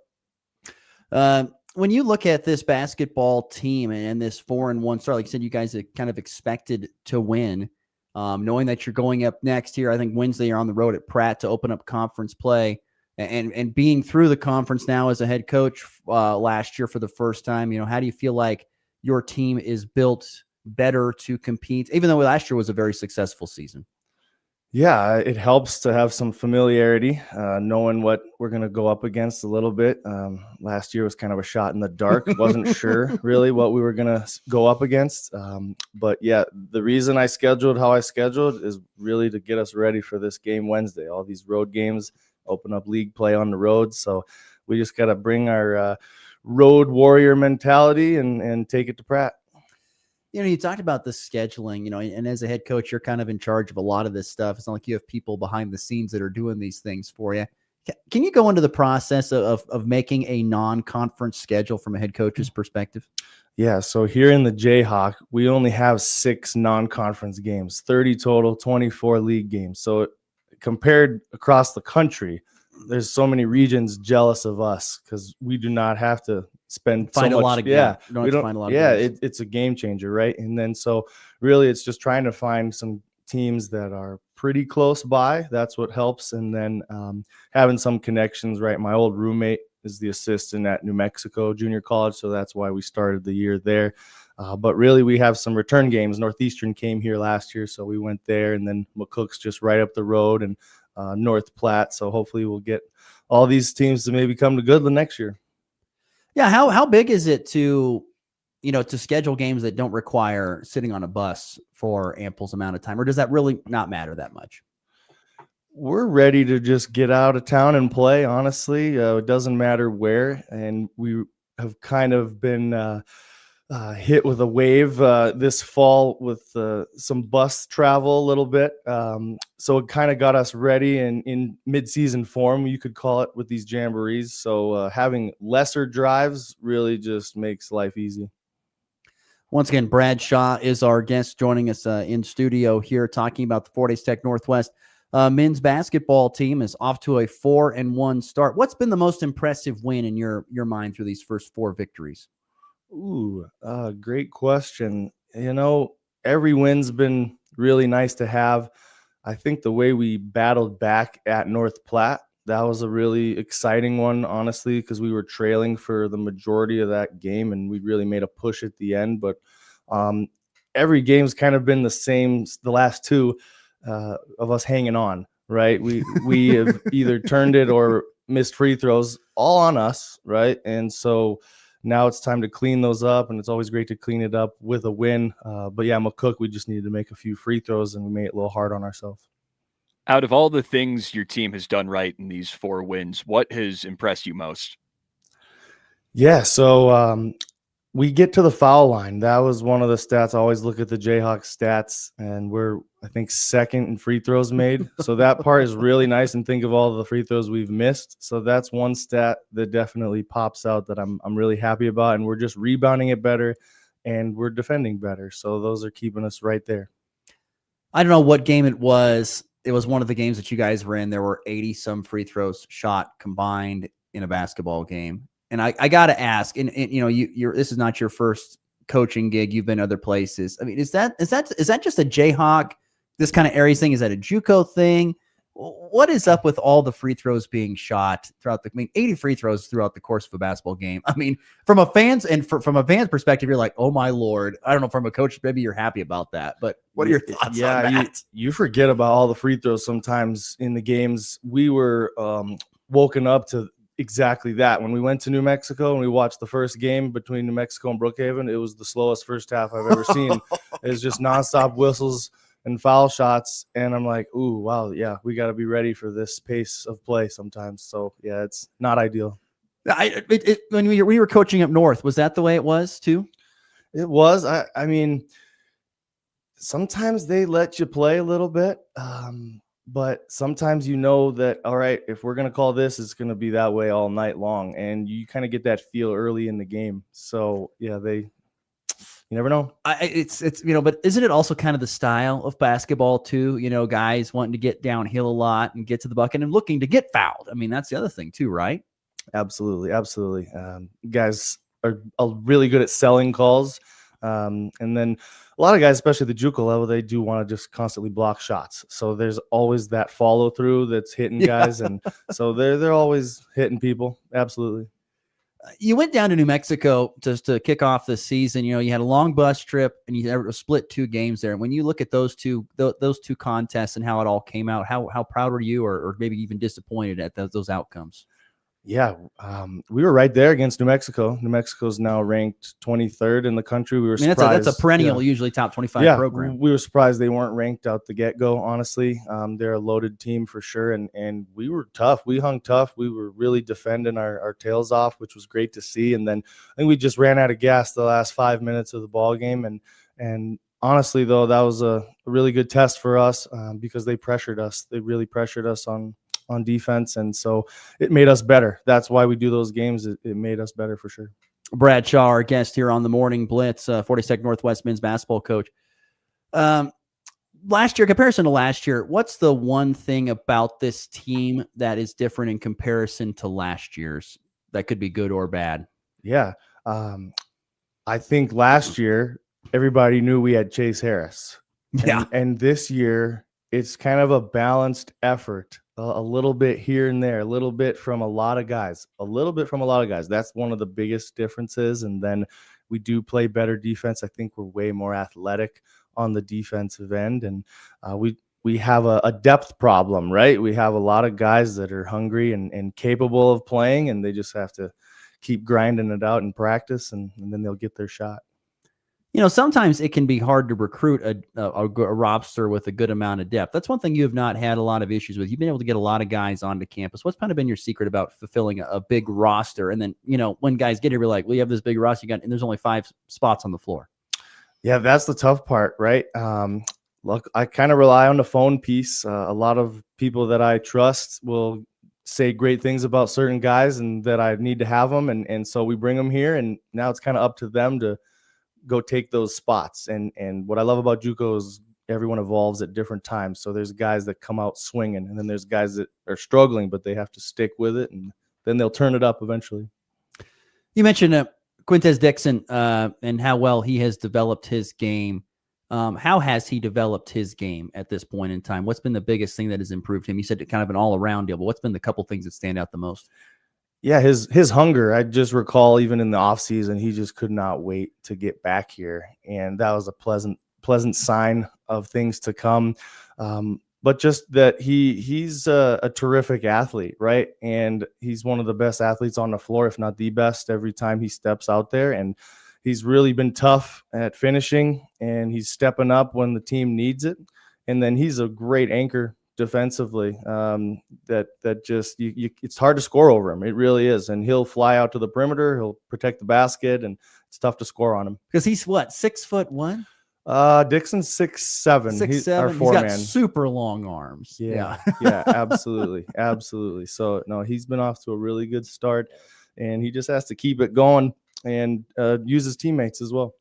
S14: When you look at this basketball team and this 4-1 start, like you said, you guys kind of expected to win, knowing that you're going up next here. I think Wednesday you're on the road at Pratt to open up conference play, and being through the conference now as a head coach last year for the first time. How do you feel like your team is built better to compete, even though last year was a very successful season?
S1: Yeah, it helps to have some familiarity, knowing what we're going to go up against a little bit. Last year was kind of a shot in the dark. Wasn't sure really what we were going to go up against. But yeah, the reason I scheduled how I scheduled is really to get us ready for this game Wednesday. All these road games open up league play on the road. So we just got to bring our road warrior mentality and take it to Pratt.
S14: You talked about the scheduling, and as a head coach, you're kind of in charge of a lot of this stuff. It's not like you have people behind the scenes that are doing these things for you. Can you go into the process of making a non-conference schedule from a head coach's perspective?
S1: Yeah, so here in the Jayhawk, we only have 6 non-conference games, 30 total, 24 league games. So compared across the country, there's so many regions jealous of us because we do not have to find
S14: a lot of
S1: it's a game changer, right? And then so really it's just trying to find some teams that are pretty close by. That's what helps. And then having some connections, right? My old roommate is the assistant at New Mexico Junior College, so that's why we started the year there. But really we have some return games. Northeastern came here last year, so we went there, and then McCook's just right up the road, and North Platte. So hopefully we'll get all these teams to maybe come to Goodland next year.
S14: Yeah, how big is it to schedule games that don't require sitting on a bus for ample amount of time, or does that really not matter that much?
S1: We're ready to just get out of town and play, honestly. It doesn't matter where, and we have kind of been hit with a wave this fall with some bus travel a little bit. So it kind of got us ready and in mid-season form, you could call it, with these jamborees. So having lesser drives really just makes life easy.
S14: Once again, Brad Shaw is our guest, joining us in studio here, talking about the Fort Hays Tech Northwest men's basketball team is off to a 4-1 start. What's been the most impressive win in your mind through these first 4 victories?
S1: Ooh, great question. Every win's been really nice to have. I think the way we battled back at North Platte, that was a really exciting one, honestly, because we were trailing for the majority of that game, and we really made a push at the end. But every game's kind of been the same the last 2 of us hanging on, right? We have either turned it or missed free throws, all on us, right? And so now it's time to clean those up, and it's always great to clean it up with a win. But yeah, McCook, we just needed to make a few free throws, and we made it a little hard on ourselves.
S6: Out of all the things your team has done right in these 4 wins, what has impressed you most?
S1: Yeah, so we get to the foul line. That was one of the stats. I always look at the Jayhawks stats, and we're, I think, second in free throws made. So that part is really nice, and think of all the free throws we've missed. So that's one stat that definitely pops out that I'm really happy about, and we're just rebounding it better, and we're defending better. So those are keeping us right there.
S14: I don't know what game it was. It was one of the games that you guys were in. There were 80-some free throws shot combined in a basketball game. And I got to ask, and you're this is not your first coaching gig. You've been other places. I mean, is that just a Jayhawk, this kind of Aries thing? Is that a JUCO thing? What is up with all the free throws being shot throughout 80 free throws throughout the course of a basketball game? I mean, from a fan's perspective, you're like, oh my Lord. I don't know, from a coach, maybe you're happy about that, but what are your thoughts on that?
S1: You forget about all the free throws sometimes in the games. We were woken up to exactly that. When we went to New Mexico and we watched the first game between New Mexico and Brookhaven, it was the slowest first half I've ever seen. It was just nonstop whistles and foul shots, and I'm like, ooh, wow, yeah, we got to be ready for this pace of play sometimes. So yeah, it's not ideal.
S14: When we were coaching up north, was that the way it was too?
S1: It was. I mean, sometimes they let you play a little bit, but sometimes that, all right, if we're going to call this, it's going to be that way all night long, and you kind of get that feel early in the game. So yeah, you never know.
S14: It's but isn't it also kind of the style of basketball too? Guys wanting to get downhill a lot and get to the bucket and looking to get fouled. I mean, that's the other thing too, right?
S1: Absolutely. Guys are really good at selling calls. And then a lot of guys, especially the JUCO level, they do want to just constantly block shots. So there's always that follow through that's hitting guys. And so they're always hitting people. Absolutely.
S14: You went down to New Mexico just to kick off the season. You had a long bus trip and you split 2 games there. When you look at those two contests and how it all came out, how proud were you or maybe even disappointed at those outcomes?
S1: Yeah, we were right there against New Mexico. New Mexico's now ranked 23rd in the country. We were surprised.
S14: That's a perennial, usually top 25 program.
S1: We were surprised they weren't ranked out the get-go, honestly. They're a loaded team for sure, and we were tough. We hung tough. We were really defending our tails off, which was great to see. And then I think we just ran out of gas the last 5 minutes of the ball game. And honestly, though, that was a really good test for us because they pressured us. They really pressured us on defense, and so it made us better. That's why we do those games. It made us better for sure.
S14: Brad Shaw, our guest here on the Morning Blitz, 42nd Northwest men's basketball coach. Last year, comparison to last year, what's the one thing about this team that is different in comparison to last year's that could be good or bad?
S1: Yeah. I think last year everybody knew we had Chase Harris.
S14: Yeah.
S1: And this year it's kind of a balanced effort. A little bit here and there, a little bit from a lot of guys. That's one of the biggest differences. And then we do play better defense. I think we're way more athletic on the defensive end. And we have a depth problem, right? We have a lot of guys that are hungry and capable of playing, and they just have to keep grinding it out in practice, and then they'll get their shot.
S14: Sometimes it can be hard to recruit a roster with a good amount of depth. That's one thing you have not had a lot of issues with. You've been able to get a lot of guys onto campus. What's kind of been your secret about fulfilling a big roster? And then, when guys get here, we're like, we have this big roster, and there's only 5 spots on the floor.
S1: Yeah, that's the tough part, right? Look, I kind of rely on the phone piece. A lot of people that I trust will say great things about certain guys and that I need to have them. And so we bring them here, and now it's kind of up to them to go take those spots. And what I love about JUCO is everyone evolves at different times. So there's guys that come out swinging, and then there's guys that are struggling, but they have to stick with it, and then they'll turn it up eventually.
S14: You mentioned Quintez Dixon and how well he has developed his game. How has he developed his game at this point in time? What's been the biggest thing that has improved him? You said it kind of an all-around deal, but what's been the couple things that stand out the most?
S1: Yeah, his hunger. I just recall even in the offseason, he just could not wait to get back here, and that was a pleasant sign of things to come. But just that he's a terrific athlete, right? And he's one of the best athletes on the floor, if not the best, every time he steps out there. And he's really been tough at finishing, and he's stepping up when the team needs it. And then he's a great anchor defensively. That just it's hard to score over him. It really is. And he'll fly out to the perimeter. He'll protect the basket, and it's tough to score on him.
S14: Because he's what, 6'1"?
S1: Dixon's 6'7".
S14: 6'7". He's got super long arms.
S1: Yeah, absolutely, absolutely. So no, he's been off to a really good start, and he just has to keep it going and use his teammates as well.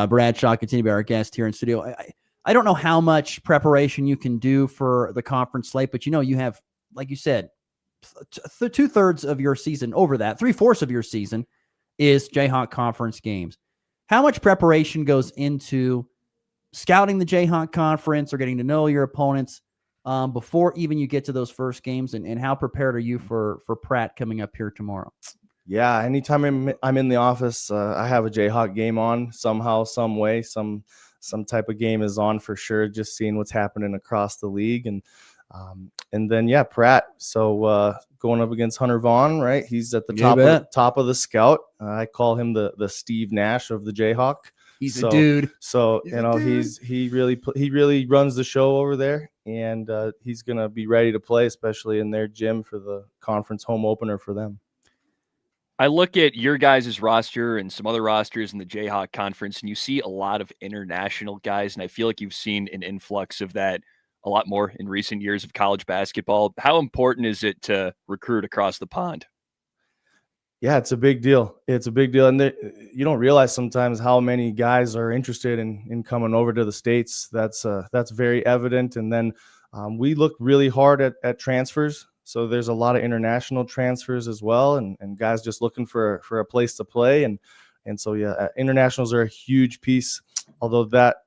S14: Brad Shaw continue to be our guest here in studio. I don't know how much preparation you can do for the conference slate, but you have, like you said, 2/3 of your season, over that 3/4 of your season is Jayhawk conference games. How much preparation goes into scouting the Jayhawk conference or getting to know your opponents before even you get to those first games? And how prepared are you for Pratt coming up here tomorrow?
S1: Yeah, anytime I'm in the office, I have a Jayhawk game on somehow, some way, some type of game is on for sure. Just seeing what's happening across the league, and then Pratt. So going up against Hunter Vaughn, right? He's at the top of the scout. I call him the Steve Nash of the Jayhawk.
S14: He's a dude.
S1: So he really runs the show over there, and he's gonna be ready to play, especially in their gym for the conference home opener for them.
S6: I look at your guys' roster and some other rosters in the Jayhawk conference, and you see a lot of international guys, and I feel like you've seen an influx of that a lot more in recent years of college basketball. How important is it to recruit across the pond?
S1: Yeah, it's a big deal. It's a big deal. And you don't realize sometimes how many guys are interested in coming over to the States. That's very evident. And then we look really hard at transfers. So there's a lot of international transfers as well, and guys just looking for a place to play. And so, internationals are a huge piece, although that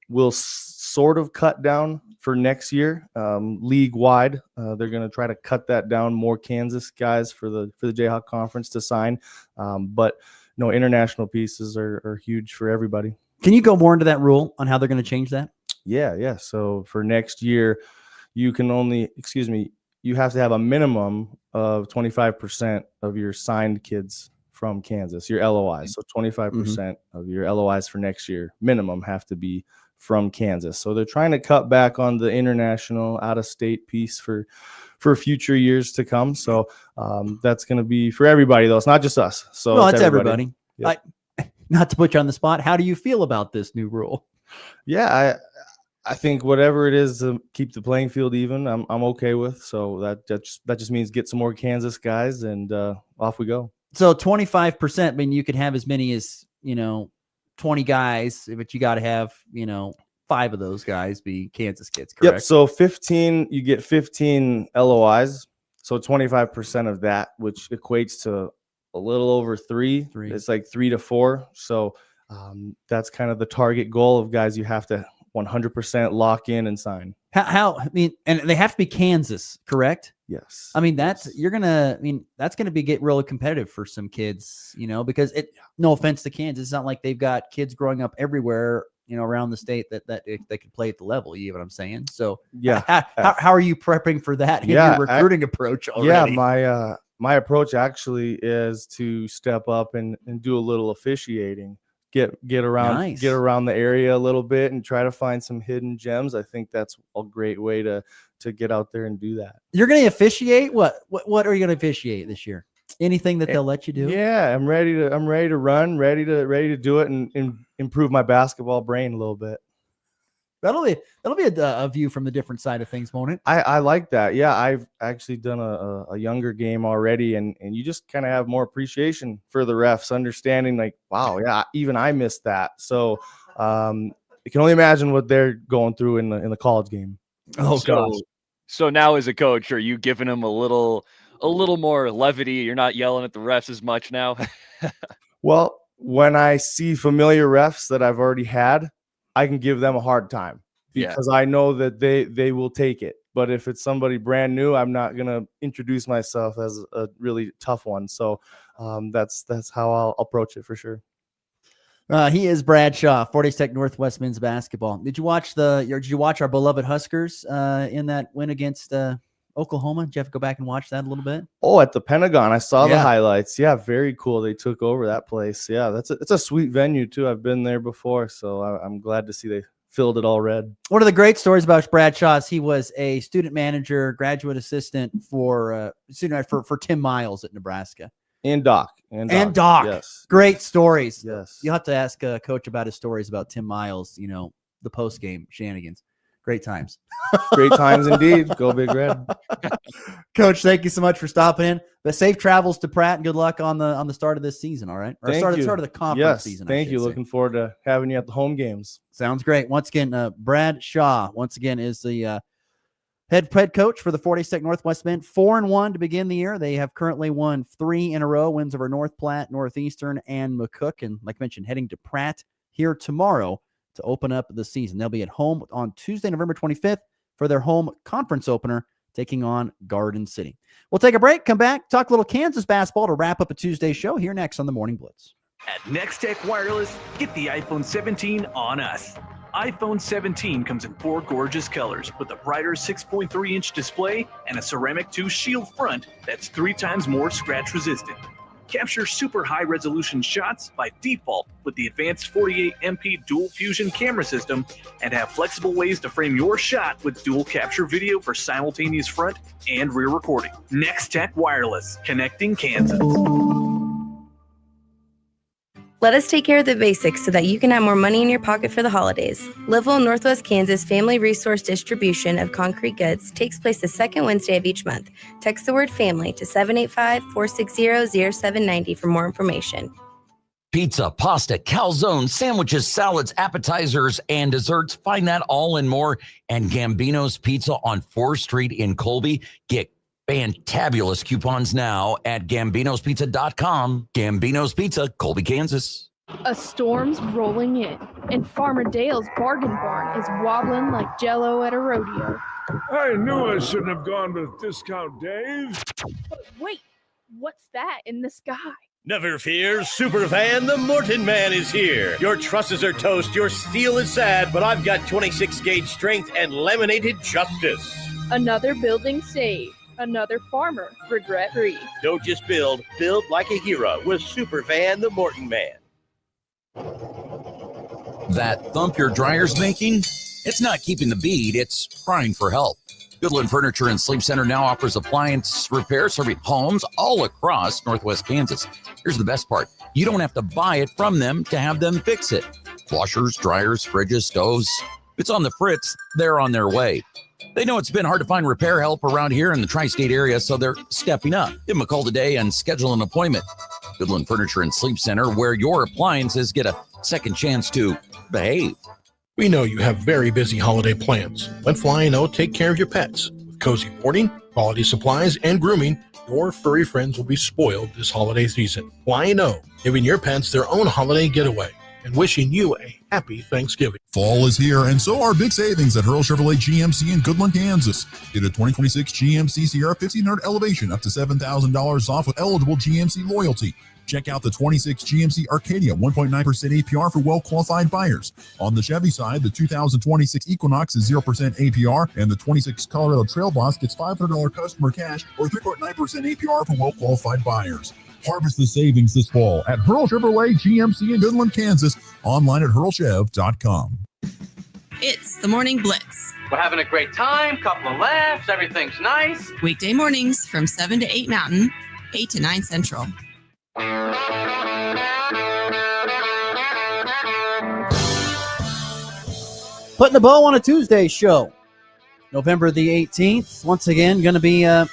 S1: will sort of cut down for next year, league-wide. They're going to try to cut that down, more Kansas guys for the Jayhawk Conference to sign. But international pieces are huge for everybody.
S14: Can you go more into that rule on how they're going to change that?
S1: Yeah. So for next year, you have to have a minimum of 25% of your signed kids from Kansas, your LOIs. So 25% of your LOIs for next year, minimum, have to be from Kansas. So they're trying to cut back on the international out-of-state piece for future years to come. So that's going to be for everybody, though. It's not just us. So
S14: it's everybody.
S1: Yep.
S14: Not to put you on the spot, how do you feel about this new rule?
S1: Yeah, I think whatever it is to keep the playing field even, I'm okay with. So that just means get some more Kansas guys, and off we go.
S14: So 25%, I mean, you could have as many as 20 guys, but you got to have 5 of those guys be Kansas kids, correct?
S1: Yep. So 15, you get 15 LOIs. So 25% of that, which equates to a little over 3. It's like 3 to 4. So that's kind of the target goal of guys you have to 100% lock in and sign.
S14: And they have to be Kansas, correct?
S1: Yes.
S14: I mean, that's going to get really competitive for some kids, because no offense to Kansas, it's not like they've got kids growing up everywhere, around the state that they can play at the level. You know what I'm saying? So
S1: yeah.
S14: How are you prepping for that in your recruiting approach already?
S1: Yeah. My approach actually is to step up and do a little officiating. Get around the area a little bit and try to find some hidden gems. I think that's a great way to get out there and do that.
S14: You're going to officiate? What are you going to officiate this year? Anything that they'll let you do?
S1: Yeah, I'm ready to run, ready to do it and improve my basketball brain a little bit.
S14: That'll be a view from the different side of things, won't it?
S1: I like that. Yeah, I've actually done a younger game already, and you just kind of have more appreciation for the refs, understanding like, wow, yeah, even I missed that. So you can only imagine what they're going through in the college game.
S14: Oh gosh.
S6: So now as a coach, are you giving them a little more levity? You're not yelling at the refs as much now?
S1: Well, when I see familiar refs that I've already had, I can give them a hard time because I know that they will take it. But if it's somebody brand new, I'm not going to introduce myself as a really tough one. So that's how I'll approach it for sure.
S14: He is Brad Shaw, 40 Tech Northwest men's basketball. Did you watch our beloved Huskers in that win against Oklahoma? Did you have to go back and watch that a little bit?
S1: Oh, at the Pentagon, I saw the highlights. Yeah, very cool. They took over that place. Yeah, it's a sweet venue too. I've been there before, so I'm glad to see they filled it all red.
S14: One of the great stories about Brad Shaw is he was a student manager, graduate assistant for Tim Miles at Nebraska.
S1: And Doc.
S14: Yes. Great stories.
S1: Yes.
S14: You'll have to ask Coach about his stories about Tim Miles, the post-game shenanigans. Great times.
S1: Great times indeed. Go Big Red.
S14: Coach, thank you so much for stopping in. But safe travels to Pratt and good luck on the start of this season, all right? Or start of the conference season.
S1: Thank you. Looking forward to having you at the home games.
S14: Sounds great. Once again, Brad Shaw, once again, is the head coach for the 40 Tech Northwest men. 4-1 to begin the year. They have currently won 3 in a row, wins over North Platte, Northeastern, and McCook. And like I mentioned, heading to Pratt here tomorrow to open up the season. They'll be at home on Tuesday, November 25th for their home conference opener, taking on Garden City. We'll take a break, come back, talk a little Kansas basketball to wrap up a Tuesday show here next on the Morning Blitz.
S2: At Next Tech Wireless, get the iPhone 17 on us. iPhone 17 comes in 4 gorgeous colors with a brighter 6.3-inch display and a ceramic 2 shield front that's 3 times more scratch resistant. Capture super high resolution shots by default with the advanced 48MP dual fusion camera system and have flexible ways to frame your shot with dual capture video for simultaneous front and rear recording. Next Tech Wireless, connecting Kansas.
S3: Let us take care of the basics so that you can have more money in your pocket for the holidays. Livewell Northwest Kansas Family Resource Distribution of Concrete Goods takes place the second Wednesday of each month. Text the word family to 785-460-0790 for more information.
S24: Pizza, pasta, calzone, sandwiches, salads, appetizers, and desserts. Find that all and more. And Gambino's Pizza on 4th Street in Colby. Get fantabulous coupons now at Gambino'sPizza.com. Gambino's Pizza, Colby, Kansas.
S4: A storm's rolling in, and Farmer Dale's bargain barn is wobbling like Jell-O at a rodeo.
S18: I knew I shouldn't have gone with Discount Dave.
S4: But wait, what's that in the sky?
S21: Never fear, Superfan, the Morton Man is here. Your trusses are toast, your steel is sad, but I've got 26-gauge strength and laminated justice.
S4: Another building saved. Another farmer, regret-free.
S21: Don't just build like a hero with Superfan, the Morton Man.
S24: That thump your dryer's making? It's not keeping the beat, it's crying for help. Goodland Furniture and Sleep Center now offers appliance repair serving homes all across Northwest Kansas. Here's the best part. You don't have to buy it from them to have them fix it. Washers, dryers, fridges, stoves. It's on the fritz. They're on their way. They know it's been hard to find repair help around here in the tri-state area, so they're stepping up. Give them a call today and schedule an appointment. Goodland Furniture and Sleep Center, where your appliances get a second chance to behave.
S5: We know you have very busy holiday plans. Let Fly & O take care of your pets. With cozy boarding, quality supplies, and grooming, your furry friends will be spoiled this holiday season. Fly & O, giving your pets their own holiday getaway and wishing you a happy Thanksgiving.
S15: Fall is here, and so are big savings at Hurl Chevrolet GMC in Goodland, Kansas. Get a 2026 GMC Sierra 1500 Elevation up to $7,000 off with eligible GMC loyalty. Check out the 26 GMC Arcadia 1.9% APR for well-qualified buyers. On the Chevy side, the 2026 Equinox is 0% APR, and the 26 Colorado Trail Boss gets $500 customer cash or 3.9% APR for well-qualified buyers. Harvest the savings this fall at Hurl Chevrolet GMC in Goodland, Kansas. Online at hurlchev.com.
S12: It's the Morning Blitz.
S7: We're having a great time, couple of laughs, everything's nice.
S12: Weekday mornings from 7 to 8 Mountain, 8 to 9 Central.
S14: Putting the bow on a Tuesday show. November the 18th. Once again, going to be a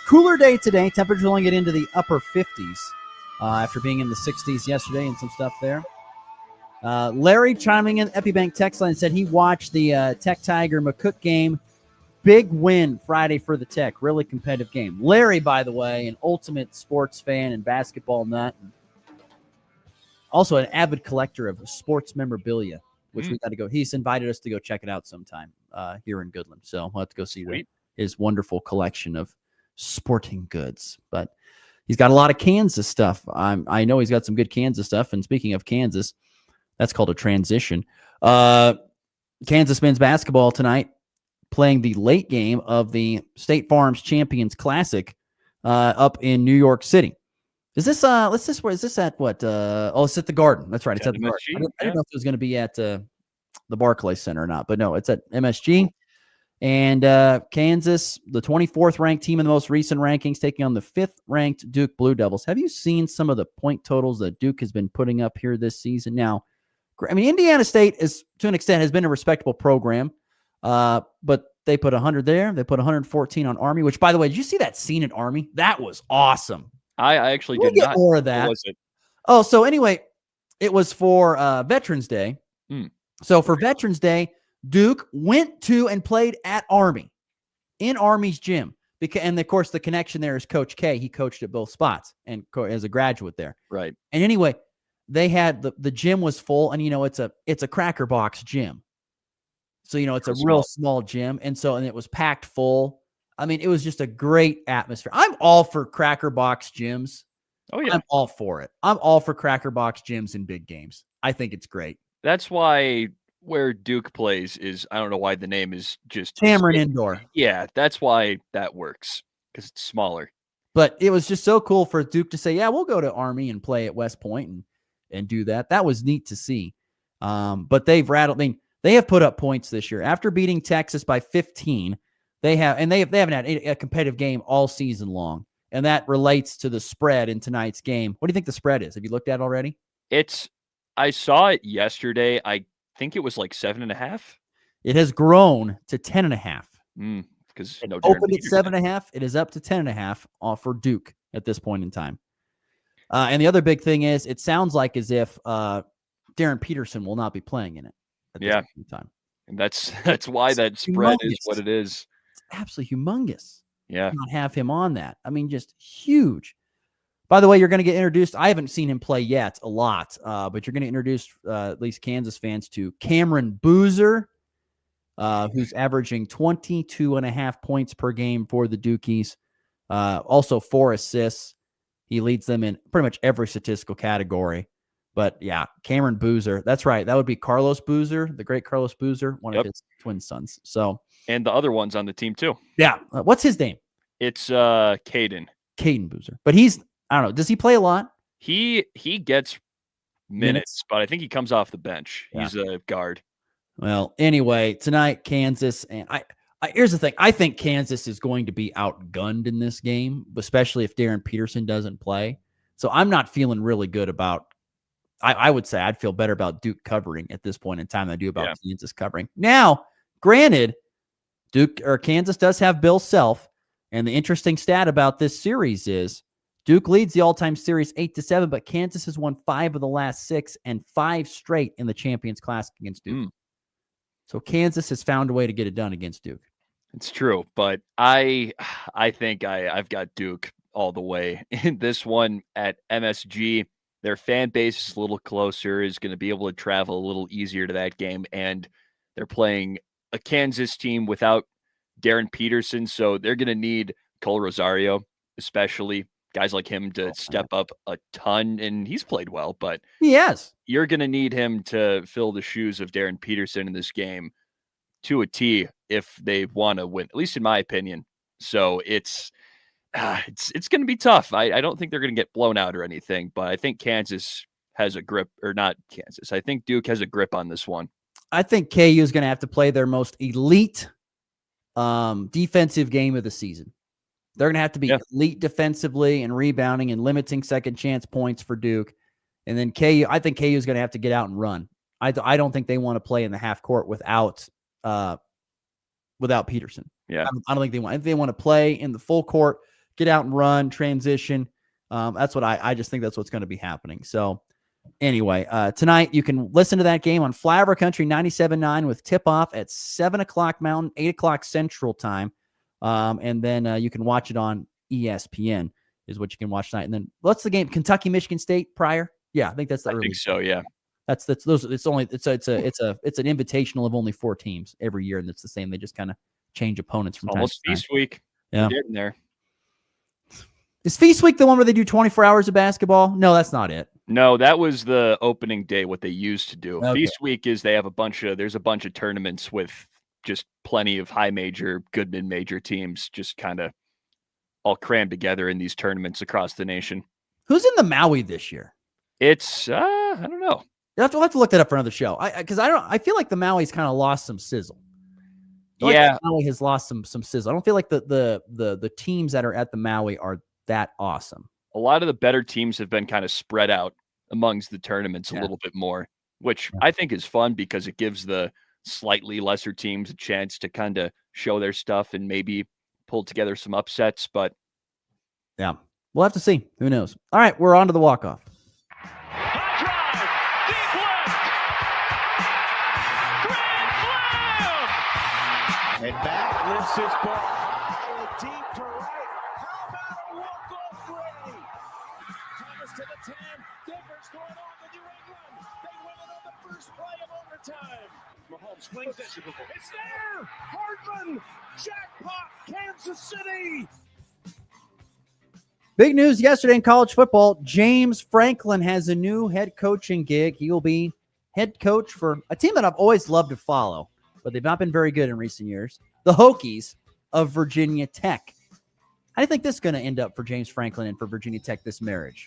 S14: cooler day today. Temperatures only get into the upper 50s after being in the 60s yesterday and some stuff there. Larry chiming in EpiBank text line said he watched the Tech Tiger McCook game. Big win Friday for the Tech. Really competitive game. Larry, by the way, an ultimate sports fan and basketball nut. Also an avid collector of sports memorabilia, which we got to go. He's invited us to go check it out sometime here in Goodland. So we'll have to go see his wonderful collection of sporting goods. But he's got a lot of Kansas stuff. I know he's got some good Kansas stuff. And speaking of Kansas, that's called a transition. Kansas men's basketball tonight, playing the late game of the State Farms Champions Classic up in New York City. Is this is this at what? It's at the Garden. That's right. It's at the Garden. I didn't know if it was going to be at the Barclays Center or not, but no, it's at MSG. And Kansas, the 24th ranked team in the most recent rankings, taking on the 5th ranked Duke Blue Devils. Have you seen some of the point totals that Duke has been putting up here this season? Now, I mean, Indiana State is, to an extent, has been a respectable program. But they put 100 there. They put 114 on Army, which, by the way, did you see that scene at Army? That was awesome.
S6: I actually did not.
S14: More of that.
S6: What was it?
S14: Oh, so anyway, it was for Veterans Day. So for Veterans Day, Duke went to and played at Army, in Army's gym. And, of course, the connection there is Coach K. He coached at both spots and as a graduate there.
S6: Right.
S14: And anyway, they had the gym was full, and, it's a Cracker Box gym. So, it's a real small gym. And it was packed full. I mean, it was just a great atmosphere. I'm all for Cracker Box gyms.
S6: Oh, yeah.
S14: I'm all for it. I'm all for Cracker Box gyms in big games. I think it's great.
S6: That's why where Duke plays is, I don't know why the name is just
S14: Cameron Indoor.
S6: Yeah, that's why that works, because it's smaller.
S14: But it was just so cool for Duke to say, yeah, we'll go to Army and play at West Point and do that. That was neat to see. But they've rattled. I mean, they have put up points this year. After beating Texas by 15, they haven't had a competitive game all season long. And that relates to the spread in tonight's game. What do you think the spread is? Have you looked at it already?
S6: I saw it yesterday. I think it was like 7.5.
S14: It has grown to 10.5.
S6: Because
S14: opened at 7.5. It is up to 10.5 for Duke at this point in time. And the other big thing is, it sounds like as if Darren Peterson will not be playing in it. At this point in time.
S6: And that's why that spread is what it is.
S14: It's absolutely humongous.
S6: Yeah.
S14: Not have him on that. I mean, just huge. By the way, you're going to get introduced. I haven't seen him play yet a lot, but you're going to introduce at least Kansas fans to Cameron Boozer, who's averaging 22.5 points per game for the Dukies. Also 4 assists. He leads them in pretty much every statistical category. But yeah, Cameron Boozer. That's right. That would be Carlos Boozer, the great Carlos Boozer, one of his twin sons. So,
S6: and the other ones on the team too.
S14: Yeah. What's his name?
S6: It's Caden
S14: Boozer. But he's, I don't know. Does he play a lot?
S6: He gets minutes, but I think he comes off the bench.
S14: Yeah.
S6: He's a guard.
S14: Well, anyway, tonight Kansas, and I here's the thing. I think Kansas is going to be outgunned in this game, especially if Darren Peterson doesn't play. So I'm not feeling really good about. I would say I'd feel better about Duke covering at this point in time than I do about Kansas covering. Now, granted, Kansas does have Bill Self, and the interesting stat about this series is Duke leads the all-time series 8-7, but Kansas has won 5 of the last 6 and 5 straight in the Champions Classic against Duke. So Kansas has found a way to get it done against Duke.
S6: It's true, but I think I've got Duke all the way in this one at MSG. Their fan base is a little closer, is going to be able to travel a little easier to that game, and they're playing a Kansas team without Darren Peterson, so they're going to need Cole Rosario, especially guys like him, to step up a ton, and he's played well, but
S14: he has.
S6: You're going to need him to fill the shoes of Darren Peterson in this game to a T if they want to win, at least in my opinion. So it's going to be tough. I don't think they're going to get blown out or anything, but I think Kansas has a grip, or not Kansas. I think Duke has a grip on this one.
S14: I think KU is going to have to play their most elite defensive game of the season. They're going to have to be elite defensively and rebounding and limiting second chance points for Duke. And then KU, I think KU is going to have to get out and run. I don't think they want to play in the half court without Peterson.
S6: Yeah.
S14: I don't think they want. If they want to play in the full court, get out and run, transition. That's what I just think that's what's going to be happening. So Anyway, tonight you can listen to that game on Flyover Country 97.9 with tip-off at 7 o'clock Mountain, 8 o'clock Central Time. And then you can watch it on ESPN is what you can watch tonight. And then what's the game? Kentucky, Michigan State prior? Yeah, I think that's the early.
S6: I think so, yeah.
S14: It's an invitational of only 4 teams every year, and it's the same. They just kind of change opponents from
S6: almost
S14: time to time.
S6: Feast Week.
S14: Yeah.
S6: We're getting there.
S14: Is Feast Week the one where they do 24 hours of basketball? No, that's not it.
S6: No, that was the opening day, what they used to do.
S14: Okay.
S6: Feast Week is they have there's a bunch of tournaments with just plenty of high major, good mid-major teams just kind of all crammed together in these tournaments across the nation.
S14: Who's in the Maui this year?
S6: It's, I don't know.
S14: We'll have to look that up for another show. I feel like the Maui's kind of lost some sizzle.
S6: Yeah.
S14: Maui has lost some sizzle. I don't feel like the teams that are at the Maui are that awesome.
S6: A lot of the better teams have been kind of spread out amongst the tournaments a little bit more, which I think is fun because it gives the slightly lesser teams a chance to kind of show their stuff and maybe pull together some upsets. But
S14: yeah, we'll have to see. Who knows? All right, we're on to the walk-off.
S18: And back lifts his ball deep to right. How about a walk-off Brady? Thomas to the 10. Denver's going on to New England. They win it on the first play of overtime. Mahomes flings it. It's there. Hardman. Jackpot. Kansas City.
S14: Big news yesterday in college football. James Franklin has a new head coaching gig. He will be head coach for a team that I've always loved to follow, but they've not been very good in recent years. The Hokies of Virginia Tech. How do you think this is going to end up for James Franklin and for Virginia Tech, this marriage?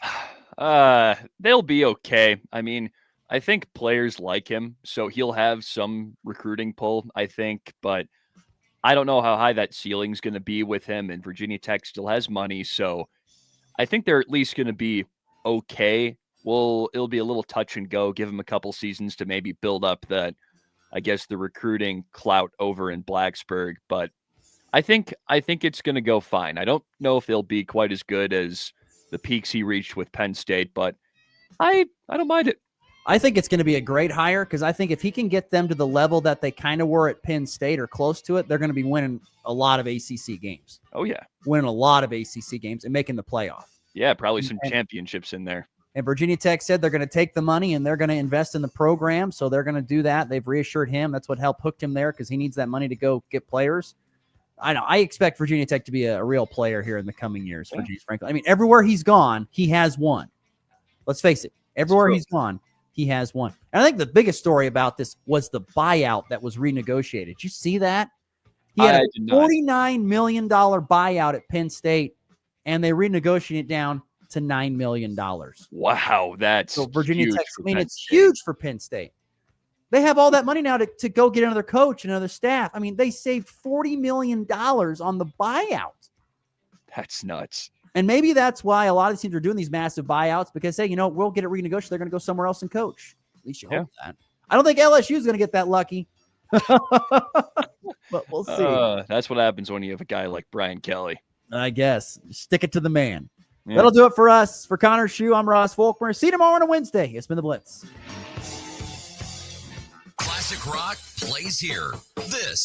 S6: They'll be okay. I mean, I think players like him, so he'll have some recruiting pull, I think, but I don't know how high that ceiling's going to be with him, and Virginia Tech still has money, so I think they're at least going to be okay. Well, it'll be a little touch and go, give him a couple seasons to maybe build up that, I guess, the recruiting clout over in Blacksburg, but I think it's going to go fine. I don't know if they'll be quite as good as the peaks he reached with Penn State, but I don't mind it.
S14: I think it's going to be a great hire because I think if he can get them to the level that they kind of were at Penn State or close to it, they're going to be winning a lot of ACC games.
S6: Oh, yeah.
S14: Winning a lot of ACC games and making the playoff.
S6: Yeah, probably some championships in there.
S14: And Virginia Tech said they're going to take the money and they're going to invest in the program, so they're going to do that. They've reassured him. That's what helped hooked him there because he needs that money to go get players. I know. I expect Virginia Tech to be a real player here in the coming years for James Franklin. I mean, everywhere he's gone, he has won. Let's face it. Everywhere he's gone, he has won. And I think the biggest story about this was the buyout that was renegotiated. Did you see that? He had a $49 million buyout at Penn State, and they renegotiated it down to $9 million.
S6: Wow, that's
S14: so Virginia
S6: huge
S14: Tech.
S6: for
S14: I mean,
S6: Penn
S14: it's
S6: State.
S14: huge for Penn State. They have all that money now to go get another coach and another staff. I mean, they saved $40 million on the buyout.
S6: That's nuts.
S14: And maybe that's why a lot of teams are doing these massive buyouts because, hey, we'll get it renegotiated. They're going to go somewhere else and coach. At least you hope that. I don't think LSU is going to get that lucky. But we'll see.
S6: That's what happens when you have a guy like Brian Kelly.
S14: I guess. Stick it to the man.
S6: Yeah.
S14: That'll do it for us. For Connor Schuh, I'm Ross Volkmer. See you tomorrow on a Wednesday. It's been the Blitz.
S24: Classic rock plays here. This